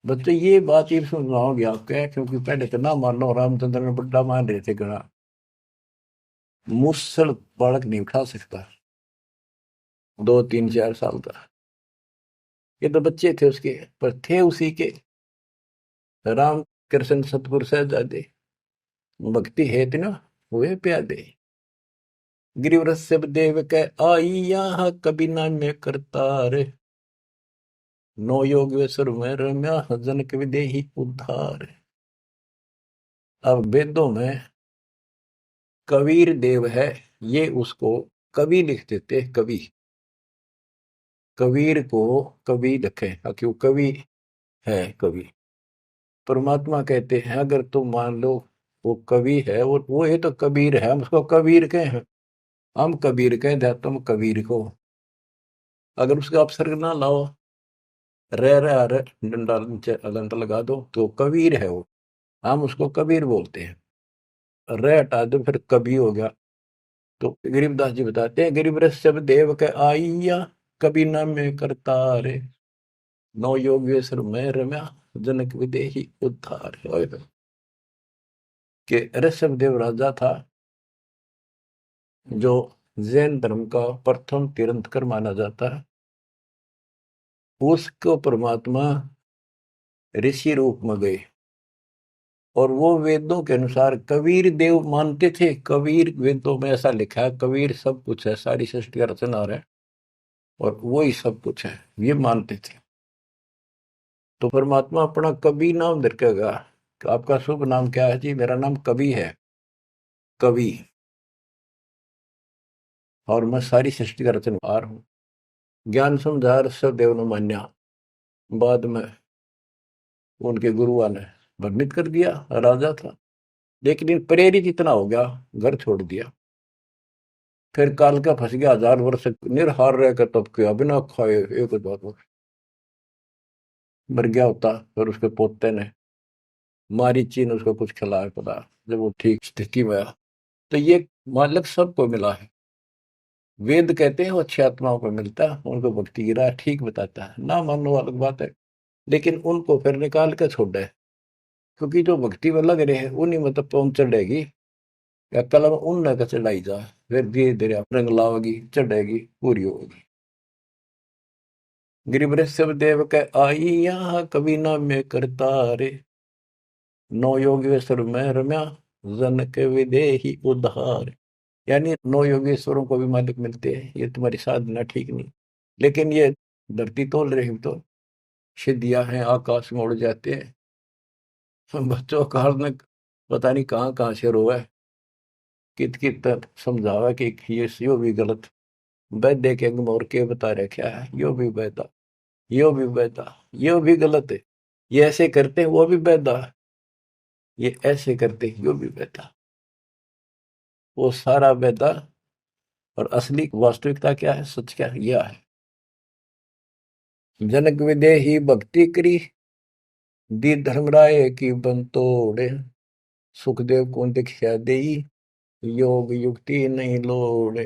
बच्चे ये बात ही सुनना होगी आपके, क्योंकि पहले तो ना मान लो, रामचंद्र ने बड़ा मान रहे थे गणा। मुसल बालक नहीं उठा सकता 2 3 4 साल का, ये तो बच्चे थे उसके, पर थे उसी के। राम कृष्ण सतगुर सहजादे, भक्ति है तीना हुए प्यादे। गिरिवरस सब देव के आई यहाँ, कभी ना में करतार, नो योगेश्वर में रम्या, जनक विदेही उद्धार। अब वेदों में कबीर देव है, ये उसको कवि लिख देते, कवि। कबीर को कवि लिखे, क्यों कवि है कवि। परमात्मा कहते हैं, अगर तुम मान लो वो कवि है, वो ये तो कबीर है, हम उसको कबीर कहे हैं। हम कबीर कहे थे, तुम कबीर को अगर उसका अपसर्ग ना लाओ, रह रहा रे डंडा नीचे अलंत लगा दो तो कबीर है वो, हम उसको कबीर बोलते हैं। रे हटा दो फिर कवि हो गया। तो गरीबदास जी बताते हैं, गरीब रस सब देव के आइया, कभी न में करता रे, नौ योगेश्वर में रम्या, जनक विदेही उद्धार। कि ऋषभ देव राजा था, जो जैन धर्म का प्रथम तीर्थंकर माना जाता है। उसको परमात्मा ऋषि रूप में गए और वो वेदों के अनुसार कबीर देव मानते थे। कबीर वेदों में ऐसा लिखा है, कबीर सब कुछ है, सारी सृष्टि का रचनहार है और वो ही सब कुछ है, ये मानते थे। तो परमात्मा अपना कवि नाम रखेगा। आपका शुभ नाम क्या है जी? मेरा नाम कवि है, कवि, और मैं सारी सृष्टि का रचनहार हूँ। ज्ञान समझा ऋषभ देव ने मान्या। बाद में उनके गुरुआ ने भ्रमित कर दिया, राजा था लेकिन इन प्रेरित इतना हो गया, घर छोड़ दिया। फिर काल का फंस गया, 1000 वर्ष निरहार रहकर तब किया, बिना खाए 1000 वर्ष मर गया होता। फिर उसके पोते ने, मारीची ने उसको कुछ खिलाया पड़ा, जब वो ठीक स्थिति में आया। तो ये मालिक सबको मिला है। वेद कहते हैं वो अच्छी आत्माओं को मिलता है, उनको भक्ति की राह ठीक बताता है, ना मानने वाली बात है, लेकिन उनको फिर निकाल कर छोड़ा है। क्योंकि जो भक्ति में लग रहे हैं उन्हीं में तो पहुंच चढ़ेगी, या कलम उन न चढ़ाई जा, फिर धीरे धीरे रंग लाओगी, चढ़ेगी, पूरी होगी। गिरिवृष सब देव के आई यहाँ, कभी ना में करता रे, नौ योगेश्वर में रम्या, जन के विदेही उद्धार। यानी 9 योगेश्वरों को भी मालिक मिलते हैं, ये तुम्हारी साधना ठीक नहीं। लेकिन ये धरती तोल रही तो सिद्धियां हैं, आकाश में उड़ जाते हैं। बच्चों का ने पता नहीं कहाँ कहाँ से रोए, कित कित समझावा कि ये यो भी गलत, वैद्य के अंग और के बता रहे क्या है, यो भी वैदा, यो भी वैदा, यो भी गलत है, ये ऐसे करते हैं वो भी वैदा, ये ऐसे करते हैं यो भी वैदा। वो सारा वैदा और असली वास्तविकता क्या है, सच क्या है, यह है। जनक विदेही भक्ति करी, दी धर्मराय की बंतोड़े, सुखदेव को दीक्षा देई, योग युक्ति नहीं लोड़े।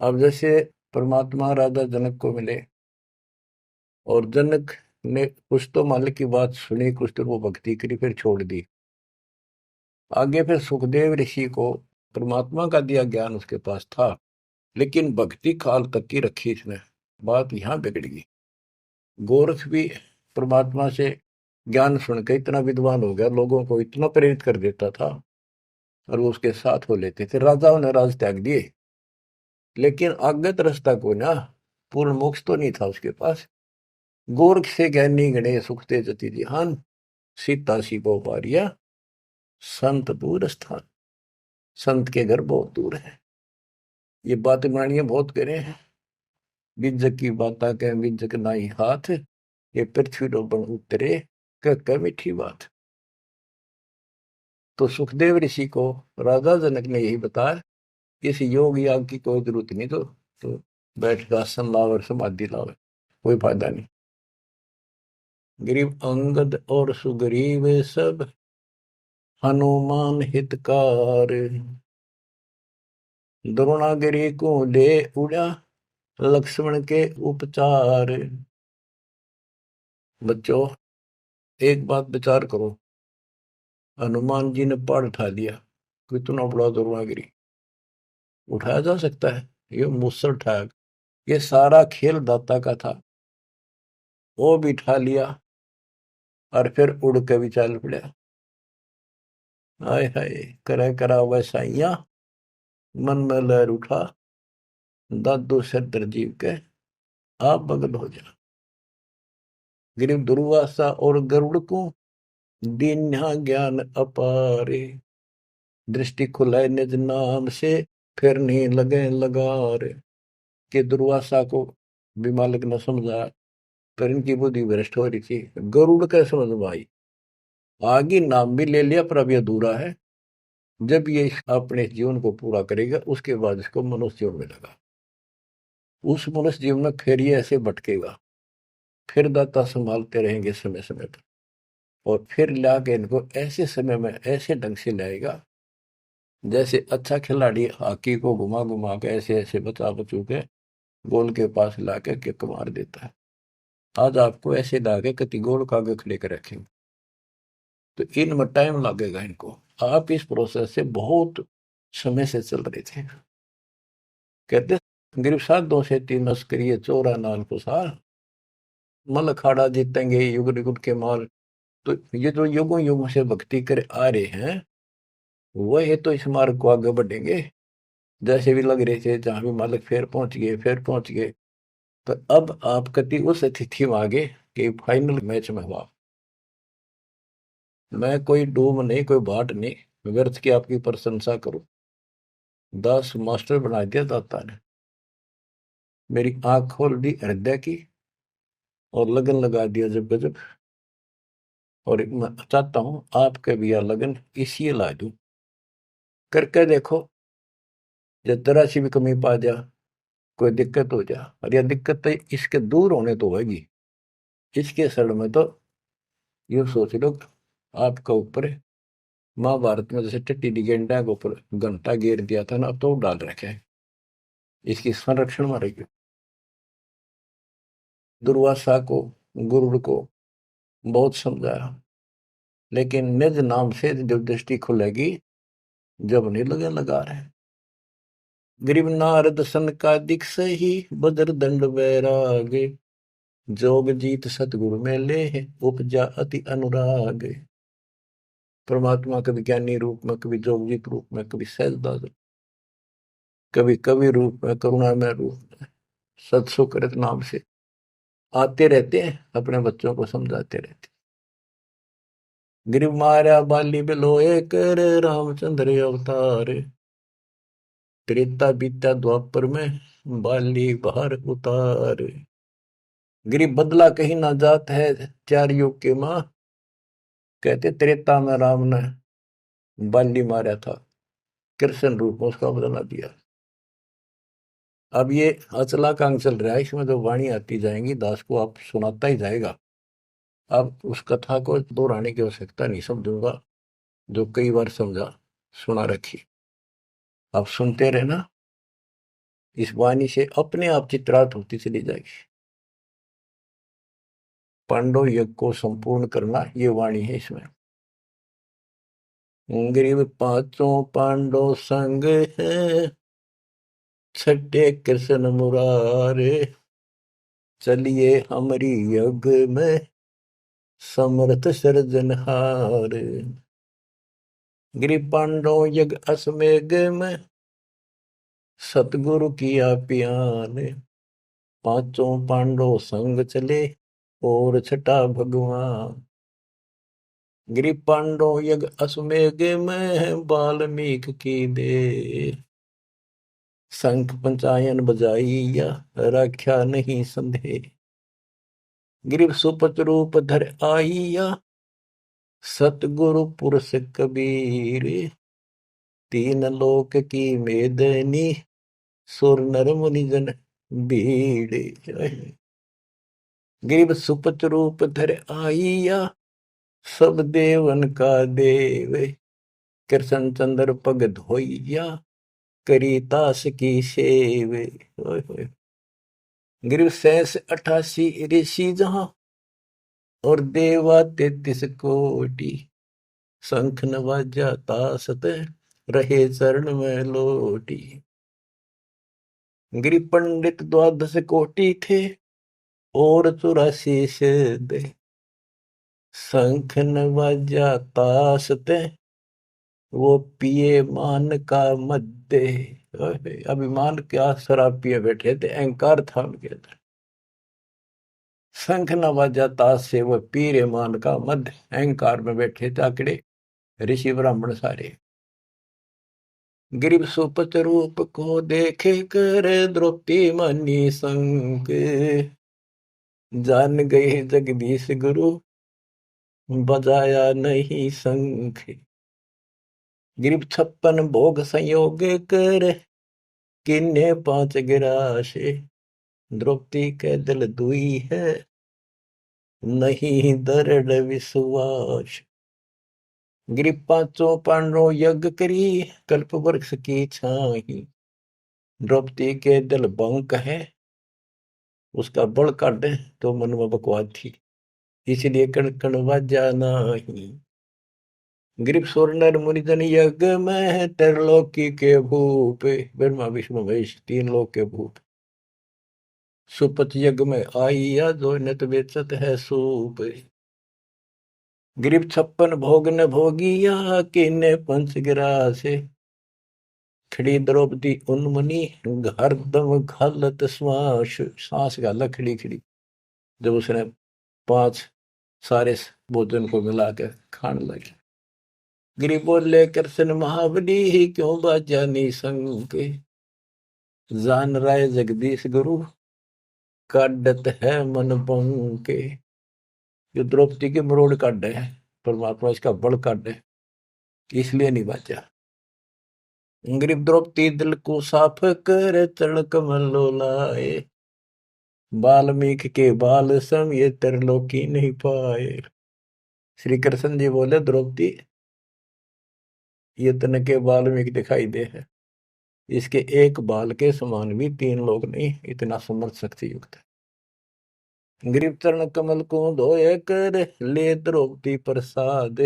अब जैसे परमात्मा राजा जनक को मिले और जनक ने कुछ तो मालिक की बात सुनी, कुछ तो वो भक्ति करी, फिर छोड़ दी। आगे फिर सुखदेव ऋषि को परमात्मा का दिया ज्ञान उसके पास था, लेकिन भक्ति काल तक की रखी इसने। बात यहां बिगड़ गई। गोरख भी परमात्मा से ज्ञान सुन के इतना विद्वान हो गया, लोगों को इतना प्रेरित कर देता था और वो उसके साथ हो लेते थे। राजाओं ने राज त्याग दिए, लेकिन आगत रास्ता को ना, पूर्ण मोक्ष तो नहीं था उसके पास। गोरख से ज्ञानी गणे सुखते जति ध्यान, सीता सी को पारिया, संत दूर स्थान। संत के घर बहुत दूर है। ये बात बनानी बहुत करे हैं, बिजक की बाता कह बिजक नाई हाथ, ये पृथ्वी रो बन उतरे कह मीठी बात। तो सुखदेव ऋषि को राजा जनक ने यही बताया, किसी योग याग की कोई जरूरत नहीं, तो बैठ के आसन लाओ और समाधि लाओ, कोई फायदा नहीं। गरीब अंगद और सुग्रीव सब, हनुमान हितकार, द्रोणागिरी को ले उड़ा, लक्ष्मण के उपचार। बच्चों एक बात विचार करो, हनुमान जी ने पहाड़ उठा लिया, कितना बड़ा द्रोणागिरी उठाया जा सकता है? ये मुझसे उठाया, ये सारा खेल दाता का था, वो भी उठा लिया और फिर उड़ के भी चल पड़ा। हाय हाय, करे करा वैसाइया, मन में लहर उठा, दादू से तरजीव के आप बगल हो जा। गिरिव दुर्वासा और गरुड़ को दीन्हा ज्ञान अपारे, दृष्टि खुलाए निज नाम से, फिर नहीं लगे लगारे। कि दुर्वासा को भी मालिक न समझा, पर इनकी बुद्धि भ्रष्ट हो रही थी। गरुड़ कैसे समझ में आई? आगे नाम भी ले लिया पर अभी अधूरा है। जब ये अपने जीवन को पूरा करेगा उसके बाद इसको मनुष्य जीवन मिलेगा। उस मनुष्य जीवन में फिर ये ऐसे भटकेगा, फिर दाता संभालते रहेंगे समय समय पर, और फिर लाके इनको ऐसे समय में ऐसे ढंग से लाएगा जैसे अच्छा खिलाड़ी हॉकी को घुमा घुमा के ऐसे ऐसे बचा बचू के गोल के पास लाके किक मार देता है। आज आपको ऐसे लाके कति गोल का आगे खड़े कर रखेंगे, तो इनमें टाइम लगेगा इनको। आप इस प्रोसेस से बहुत समय से चल रहे थे। कहते गरीब साथ दो से तीन बस करिए चोरा नाल को सार, मल अखाड़ा जीतेंगे युग युग के माल। तो ये जो युगों युगों से भक्ति करे आ रहे हैं वह तो इस मार्ग को आगे बढ़ेंगे। जैसे भी लग रहे थे जहां भी मालिक फिर पहुंच गए फिर पहुंच गए, तो अब आप कति उस तिथि में आगे कि फाइनल मैच में हुआ। मैं कोई डूम नहीं कोई बाट नहीं व्यर्थ की आपकी प्रशंसा करूं। 10 मास्टर बना दिया दाता ने, मेरी आंख खोल दी हृदय की और लगन लगा दिया जब गजब। और मैं चाहता हूं आपके भी यह लगन इसी ला दूं। करके देखो, जब जरा सी भी कमी पा जा, कोई दिक्कत हो जा, और यह दिक्कत तो इसके दूर होने तो होगी, इसके सड़ में तो ये सोच लो आपका ऊपर महाभारत में जैसे टट्टी गेंडा के ऊपर घंटा घेर दिया था ना, अब तो डाल रखे है इसकी संरक्षण में रहेगी। दुर्वासा को गुरुड़ को बहुत समझाया, लेकिन निज नाम से जब दृष्टि खुलेगी जब नहीं लगे लगा रहे। गरीब नारद सन का दिख सही बदर दंड बैराग, जोग जीत सतगुरु में ले उपजा अति अनुराग। परमात्मा कभी ज्ञानी रूप में, कभी जोगजीत रूप में, कभी सहजदास, कभी कवि रूप में, करुणामय रूप में, सत्सुकृत नाम से आते रहते हैं, अपने बच्चों को समझाते रहते। गिर मारा बाली बिलोए कर रामचंद्र अवतार, त्रेता बीता द्वापर में बाली बाहर उतार। गिरी बदला कहीं ना जात है 4 युग के माँ, कहते त्रेता में राम ने बाली मारा था, कृष्ण रूप में उसका बदला दिया। अब ये अचला कांग चल रहा है, इसमें जो वाणी आती जाएंगी दास को आप सुनाता ही जाएगा। अब उस कथा को दोहराने की आवश्यकता नहीं समझूंगा, जो कई बार समझा सुना रखी। आप सुनते रहना, इस वाणी से अपने आप चित्रात होती चली जाएगी। पांडव यज्ञ को संपूर्ण करना ये वाणी है इसमें। गरीब पांचों पांडव संग है, छठे कृष्ण मुरारे, चलिए हमारी यज्ञ में समर्थ सृजनहार। गिरी पांडव यज्ञ अश्वमेघ में सतगुरु किया पियान, पांचों पांडव संग चले और छठा भगवान। गिरी पांडव यज्ञ अश्वमेघ में वाल्मीकि की दे, शंख पंचायन बजाइया रक्षा नहीं संदेह। गिरी सुपच रूप धर आइया सतगुरु पुरुष कबीर, तीन लोक की मेदनी सुर नर मुनि जन भीड़। गिरिब सुपच रूप धर आइया सब देवन का देव, कृष्ण चंद्र पग धोइया करी तास की सेव। गिरिब 88 ऋषि जहां और देवा 33 कोटि, शंख नवाजा तासत रहे चरण में लोटी। गिरि पंडित 12 कोटि थे और 84 सिद्ध, शंख नवाजा तासते वो पिए मान का मध्य। अभिमान क्या शराब पिए बैठे थे, अहंकार था उनके अंदर। शंख नवाजा ताश से वह पीरे मान का मध्य, अहंकार में बैठे चाकड़े ऋषि ब्राह्मण सारे। गिरिव सुपच रूप को देखे कर द्रौपदी मनी संग, जान गए जगदीश गुरु बजाया नहीं शंख। गिरप 56 भोग संयोग कर, किन्ने 5 गिराशे। द्रौपदी के दिल दुई है, नहीं दृढ़ विश्वास। गिरप 5 पांडवों यज्ञ करी, कल्प वृक्ष की छाही। द्रौपदी के दिल बंक है, उसका बल काटे तो मन में बकवाद थी, इसलिए कण कण वाजा नाही। गिरप सोरनर मुनिजन यज्ञ में, त्रिलोकी के भूप। ब्रह्मा विष्णु महेश 3 लोक के भूप। सुपथ यज्ञ में आइया, जो नत बेचत है सूप। गिरप 56 भोग न भोगिया, किन्ने 5 गिरासे। खड़ी द्रौपदी उन्मुनी, हरदम घालत श्वास। सांस गाला खड़ी खड़ी, जब उसने 5 सारे भोजन को मिला के खाने लगे। गिरि बोले कृष्ण महाबली, क्यों बाजा निशंक। जान राय जगदीश गुरु, काटत है मन पंके। जो द्रौपदी के मरोड़ काटे है, परमात्मा इसका बल काटे, इसलिए नहीं बाजा। गिरि द्रौपदी दिल को साफ कर, चरण कमल लाए। वाल्मीकि के बाल सम ये त्रिलोकी नहीं पाए। श्री कृष्ण जी बोले द्रौपदी, ये तन के वाल्मीकि दिखाई दे है, इसके एक बाल के समान भी 3 लोग नहीं, इतना समर्थ शक्ति युक्त है। गिरिप चरण कमल को धोए कर, ले द्रौपदी प्रसाद।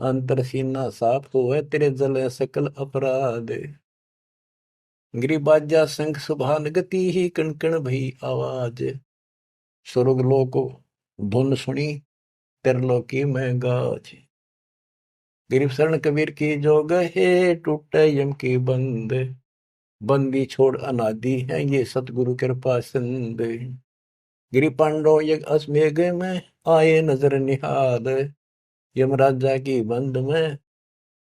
अंतर सीना साफ हुए, तेरे जल सकल अपराध। गिरि बाजा शंख सुभान गति ही, कण कण भई आवाज। स्वर्ग लोक धुन सुनी, त्रिलोकी में गाज। गिरिप शरण कबीर की जो गहे, टूटे यम की बंद। बंदी छोड़ अनादि है, ये सतगुरु कृपा सिंध। गिरि पांडव यज्ञ अश्वमेघ में, आए नजर निहाल। यमराजा की बंद में,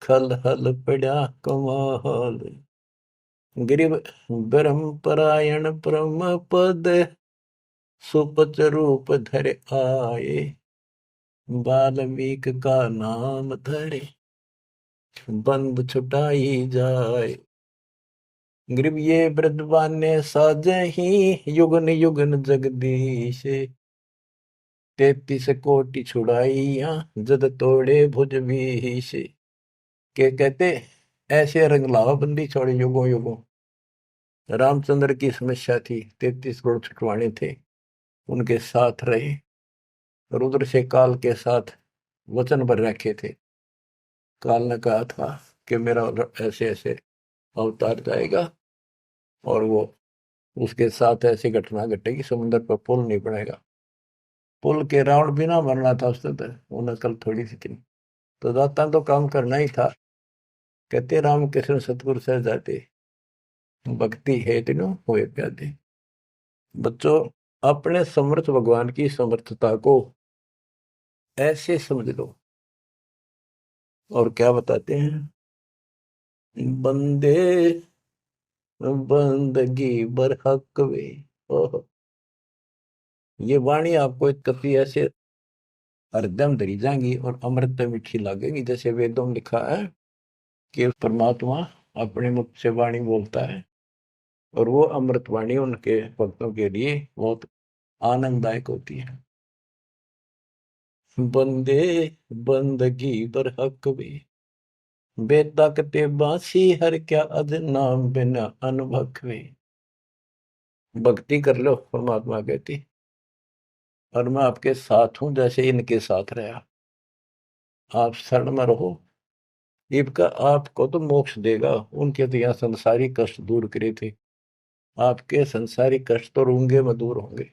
खल हल पड़ा कमाल। गिरि ब्रह्म परायण परम पद, सुपच रूप धर आए। वाल्मीकि का नाम धरे, बंद छुटाई जाए। गिरिप ये वृद्धवान्य साजही, युगन युगन जगदीश। 33 कोटि छुड़ाइया, जद तोड़े भुज भीष। के कहते ऐसे रंग लावा बंदी छोड़े युगों युगों। रामचंद्र की समस्या थी, 33 करोड़ छुटवाने थे, उनके साथ रहे। रुद्र से काल के साथ वचन भर रखे थे। काल ने कहा था कि मेरा ऐसे ऐसे अवतार जाएगा, और वो उसके साथ ऐसी घटना घटेगी, समुद्र पर पुल नहीं बनेगा। पुल के रावण भी ना मरना था उसने, तो उन्हें कल थोड़ी सी थी, तो दाता तो काम करना ही था। कहते राम कृष्ण सतगुरु सह जाते, भक्ति है तीनों हुए प्यादे। बच्चों, अपने समर्थ भगवान की समर्थता को ऐसे समझ लो। और क्या बताते हैं, बंदे बंदगी बरहक वे। ओह, ये वाणी आपको कभी ऐसे हृदय में धरी जाएंगी और अमृत मीठी लगेगी, जैसे वेदों में लिखा है कि परमात्मा अपने मुख से वाणी बोलता है, और वो अमृत वाणी उनके भक्तों के लिए बहुत आनंददायक होती है। बंदे बंदगी बरहक वे, बेताकते बांसी हर क्या अद नाम बिना अनुभव वे। भक्ति कर लो, परमात्मा कहती, और मैं आपके साथ हूं जैसे इनके साथ रहा। आप शरण में रहो, इनका आपको तो मोक्ष देगा। उनके तो यहाँ संसारी कष्ट दूर करे थे, आपके संसारी कष्ट तो रूंगे में दूर होंगे।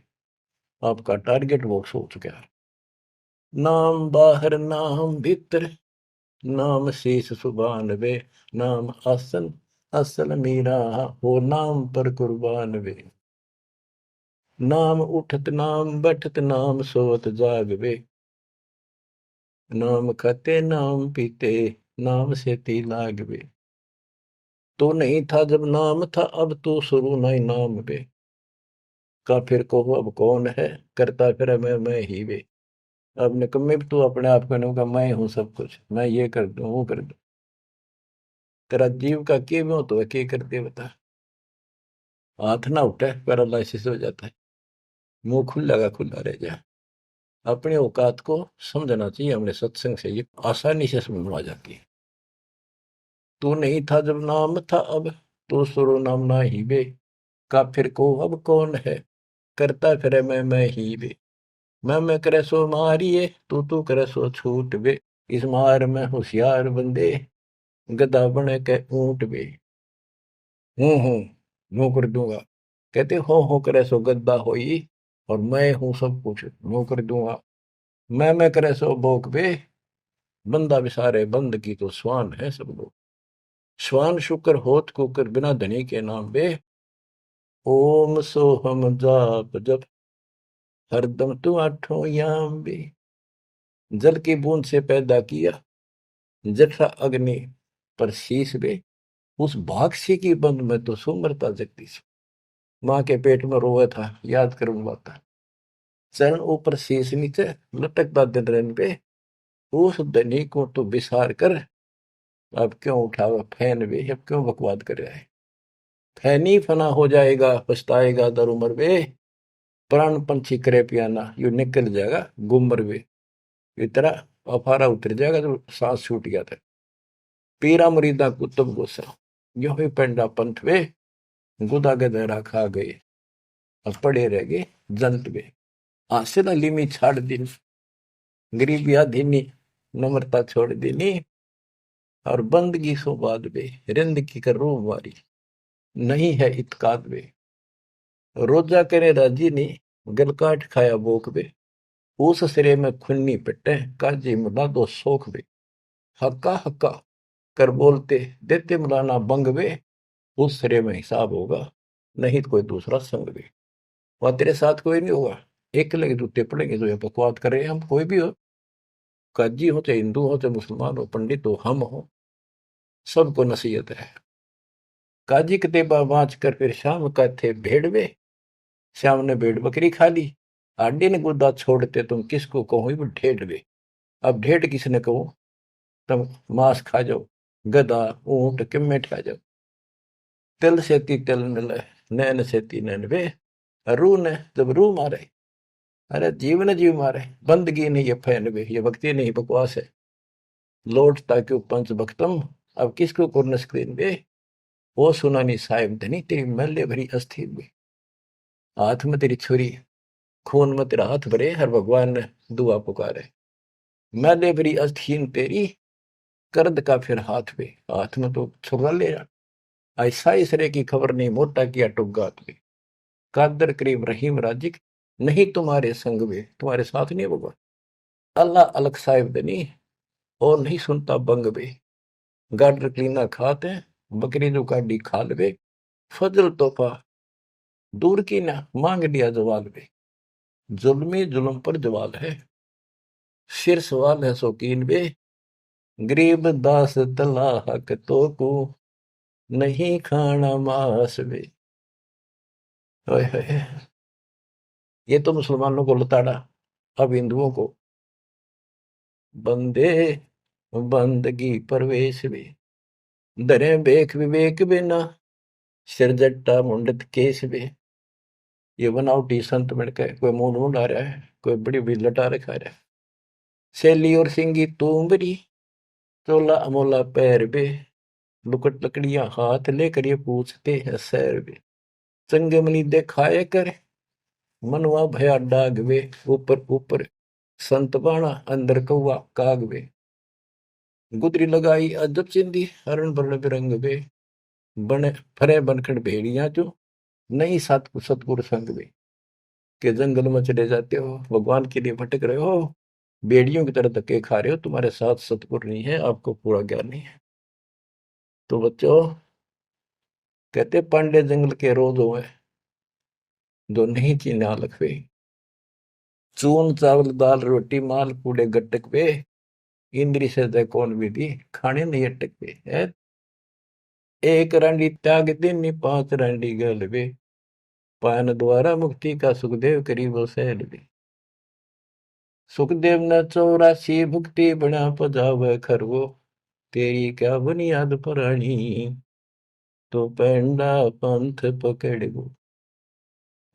आपका टारगेट मोक्ष हो चुका है। नाम बाहर नाम भीतर, नाम शीश सुबान वे। नाम आसन असल मीरा, हो नाम पर कुर्बान वे। नाम उठत नाम बैठत, नाम सोवत जाग वे। नाम खाते नाम पीते, नाम से ती लाग वे। तो नहीं था जब नाम था, अब तो शुरू नहीं नाम वे। का फिर को अब कौन है, करता फिर मैं ही वे। अब निकम्मे भी तू अपने आप को नहीं होगा, मैं हूँ सब कुछ, मैं ये कर दूं वो कर दूं। तेरा जीव का के में हो तो के कर दे बता। हाथ ना उठे पैरालिसिस हो जाता है, मुंह खुला का खुला रह जाए। अपनी औकात को समझना चाहिए, हमने सत्संग से ये आसानी से समझ में आ जाती है। तू नहीं था जब नाम था, अब तो सुरो नाम ना ही बे, का फिर को अब कौन है, करता फिरे मैं ही बे। मैं करे सो मारिए, तू करे सो छूट बे, इस मार में होशियार बंदे, गधा बने के ऊंट बे। हूँ यूं कर दूंगा। कहते हो करे सो गद्दा होई, और मैं हूं सब कुछ यूं कर दूंगा। मैं करे सो भोग बे, बंदा बिसारे बंद की तो स्वान है सब लोग। स्वान शुक्र होत कुकर बिना धनी के नाम बे, ओम सोहम जाप जप हरदम तू आठों याम बे। जल की बूंद से पैदा किया, जठरा अग्नि पर शीश बे, उस भागसी की बंद में तो सुमरता जगदीश। माँ के पेट में रोया था, याद करूं बात। चरण ऊपर शीश नीचे, लटकता दिन रन पे, उस धनी को तो बिसार कर, अब क्यों उठावा फैन वे, अब क्यों बकवाद कर रहा है। फैनी फना हो जाएगा, पछताएगा दर उम्र वे, प्राण पंछी करे पियाना यू निकल जाएगा गुमर वे। इतना अफारा उतर जाएगा तो सांस छूट गया था। पीरा मुरीदा कुतुब गुस्सा, यो ही पेंडा पंथ वे, गुदा गदरा खा गए, अब पड़े रह गए जंत वे। हासिल लिमी छाड़ दिन, गरीबी आधीनी, नम्रता छोड़ देनी, और बंदगी सो बाद बे, रिंद की कर रू मारी, नहीं है इतकाद बे। रोजा करे राजी ने, गल काट खाया बोक बे, उस सिरे में खुन्नी पिटे, काजी मुला दो सोख बे। हक्का हक्का कर बोलते देते मुलाना बंग बे, उस सिरे में हिसाब होगा, नहीं तो कोई दूसरा संग बे। वह तेरे साथ कोई नहीं होगा, एक लगे जूते पड़ेंगे जो ये बकवाद कर रहे हैं। हम कोई भी हो, काजी हो चाहे हिंदू हो चाहे मुसलमान हो, पंडित हो हम हो, सबको नसीहत है। काजी कतेबा बाँच कर फिर शाम का थे भेड़वे, श्याम ने भेड़ बकरी खा ली, आडे ने गुदा छोड़ते तुम किसको कहो वो ढेढ़वे। अब ढेढ़ किसने कहो, तुम मांस खा जाओ, गधा ऊंट किम्मे खा जाओ। तिल से ती तिल मिले, नैन से ती नैन वे, रू ने जब रू मारे, अरे जीव ने जीव मारे। बंदगी नहीं ये फैन वे, ये भक्ति नहीं बकवास है। लौटता क्यों पंच भक्तम, अब किसको कुर्न स्क्रीन वे, वो सुनानी साहिब धनी तेरी मैले भरी अस्थि में। हाथ में तेरी छुरी, खून में तेरा हाथ भरे, हर भगवान ने दुआ पुकारे। मैले भरी अस्थीन तेरी, कर्द का फिर हाथ पे, हाथ में तो छुरा ले जा। ऐसा इसरे की खबर नहीं, मोटा किया टुगात पे। कादर करीम रहीम राजिक, नहीं तुम्हारे संग में, तुम्हारे साथ नहीं होगा। अल्लाह अलग साहिब दनी, और नहीं सुनता बंग बे। गाडर क्लीना खाते, बकरी जो गाडी खाल बे, फजल तोहफा दूर की ना मांग लिया जवाल बे। जुल्मी जुल्म पर जवाल है, सिर सवाल है शौकीन बे, गरीब दास तला हक तो को, नहीं खाना मांस बे। ओए होए, ये तो मुसलमानों को लताड़ा, अब हिंदुओं को बंदे बंदगी परवेश बे, दरे बेख विवेक बिना, सिर जट्टा मुंडत केस बे। ये बनावटी संत मिलकर कोई मुंड मुंड आ रहा है, कोई बड़ी बड़ी लटा रखा रहा है। सैली और सिंगी तूमरी, चोला अमोला पैर बे, लुकट लकड़ियां हाथ लेकर ये पूछते हैं सैर बे। चंगमनी दिखाए कर, मनवा भया डाग वे, ऊपर ऊपर संत बाणा अंदर कौआ काग वे। गुदरी लगाई अजब चिंदी, हरण बरण बिरंग वे, बने फरे बनखड़ भेड़िया जो, नहीं सतगुरु संग वे। के जंगल में चले जाते हो, भगवान के लिए भटक रहे हो, भेड़ियों की तरह धक्के खा रहे हो, तुम्हारे साथ सतगुरु नहीं है, आपको पूरा ज्ञान नहीं है। तो बच्चों, कहते पांडे जंगल के रोज हुए, जो नहीं चीन्हा लखवे। चून चावल दाल रोटी माल पूड़े गट्टक पे, इंद्री से दे कौन विधि, खाने नहीं अटक पे है। एक रांडी त्याग दिन पांच रांडी गल बे, पान द्वारा मुक्ति का सुखदेव करीबो सहल बे। सुखदेव न 84 भुक्ति बना पजावे खरगो, तेरी क्या बुनियाद पुरानी, तो पेंडा पंथ पकड़ गो।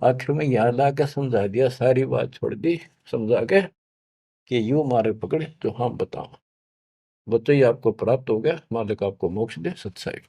आखिर में याद आके समझा दिया, सारी बात छोड़ दी समझा के कि यूं मारे पकड़े जो हम बताओ। बच्चों ये आपको प्राप्त हो गया, मालिक आपको मोक्ष दे, सत्साई।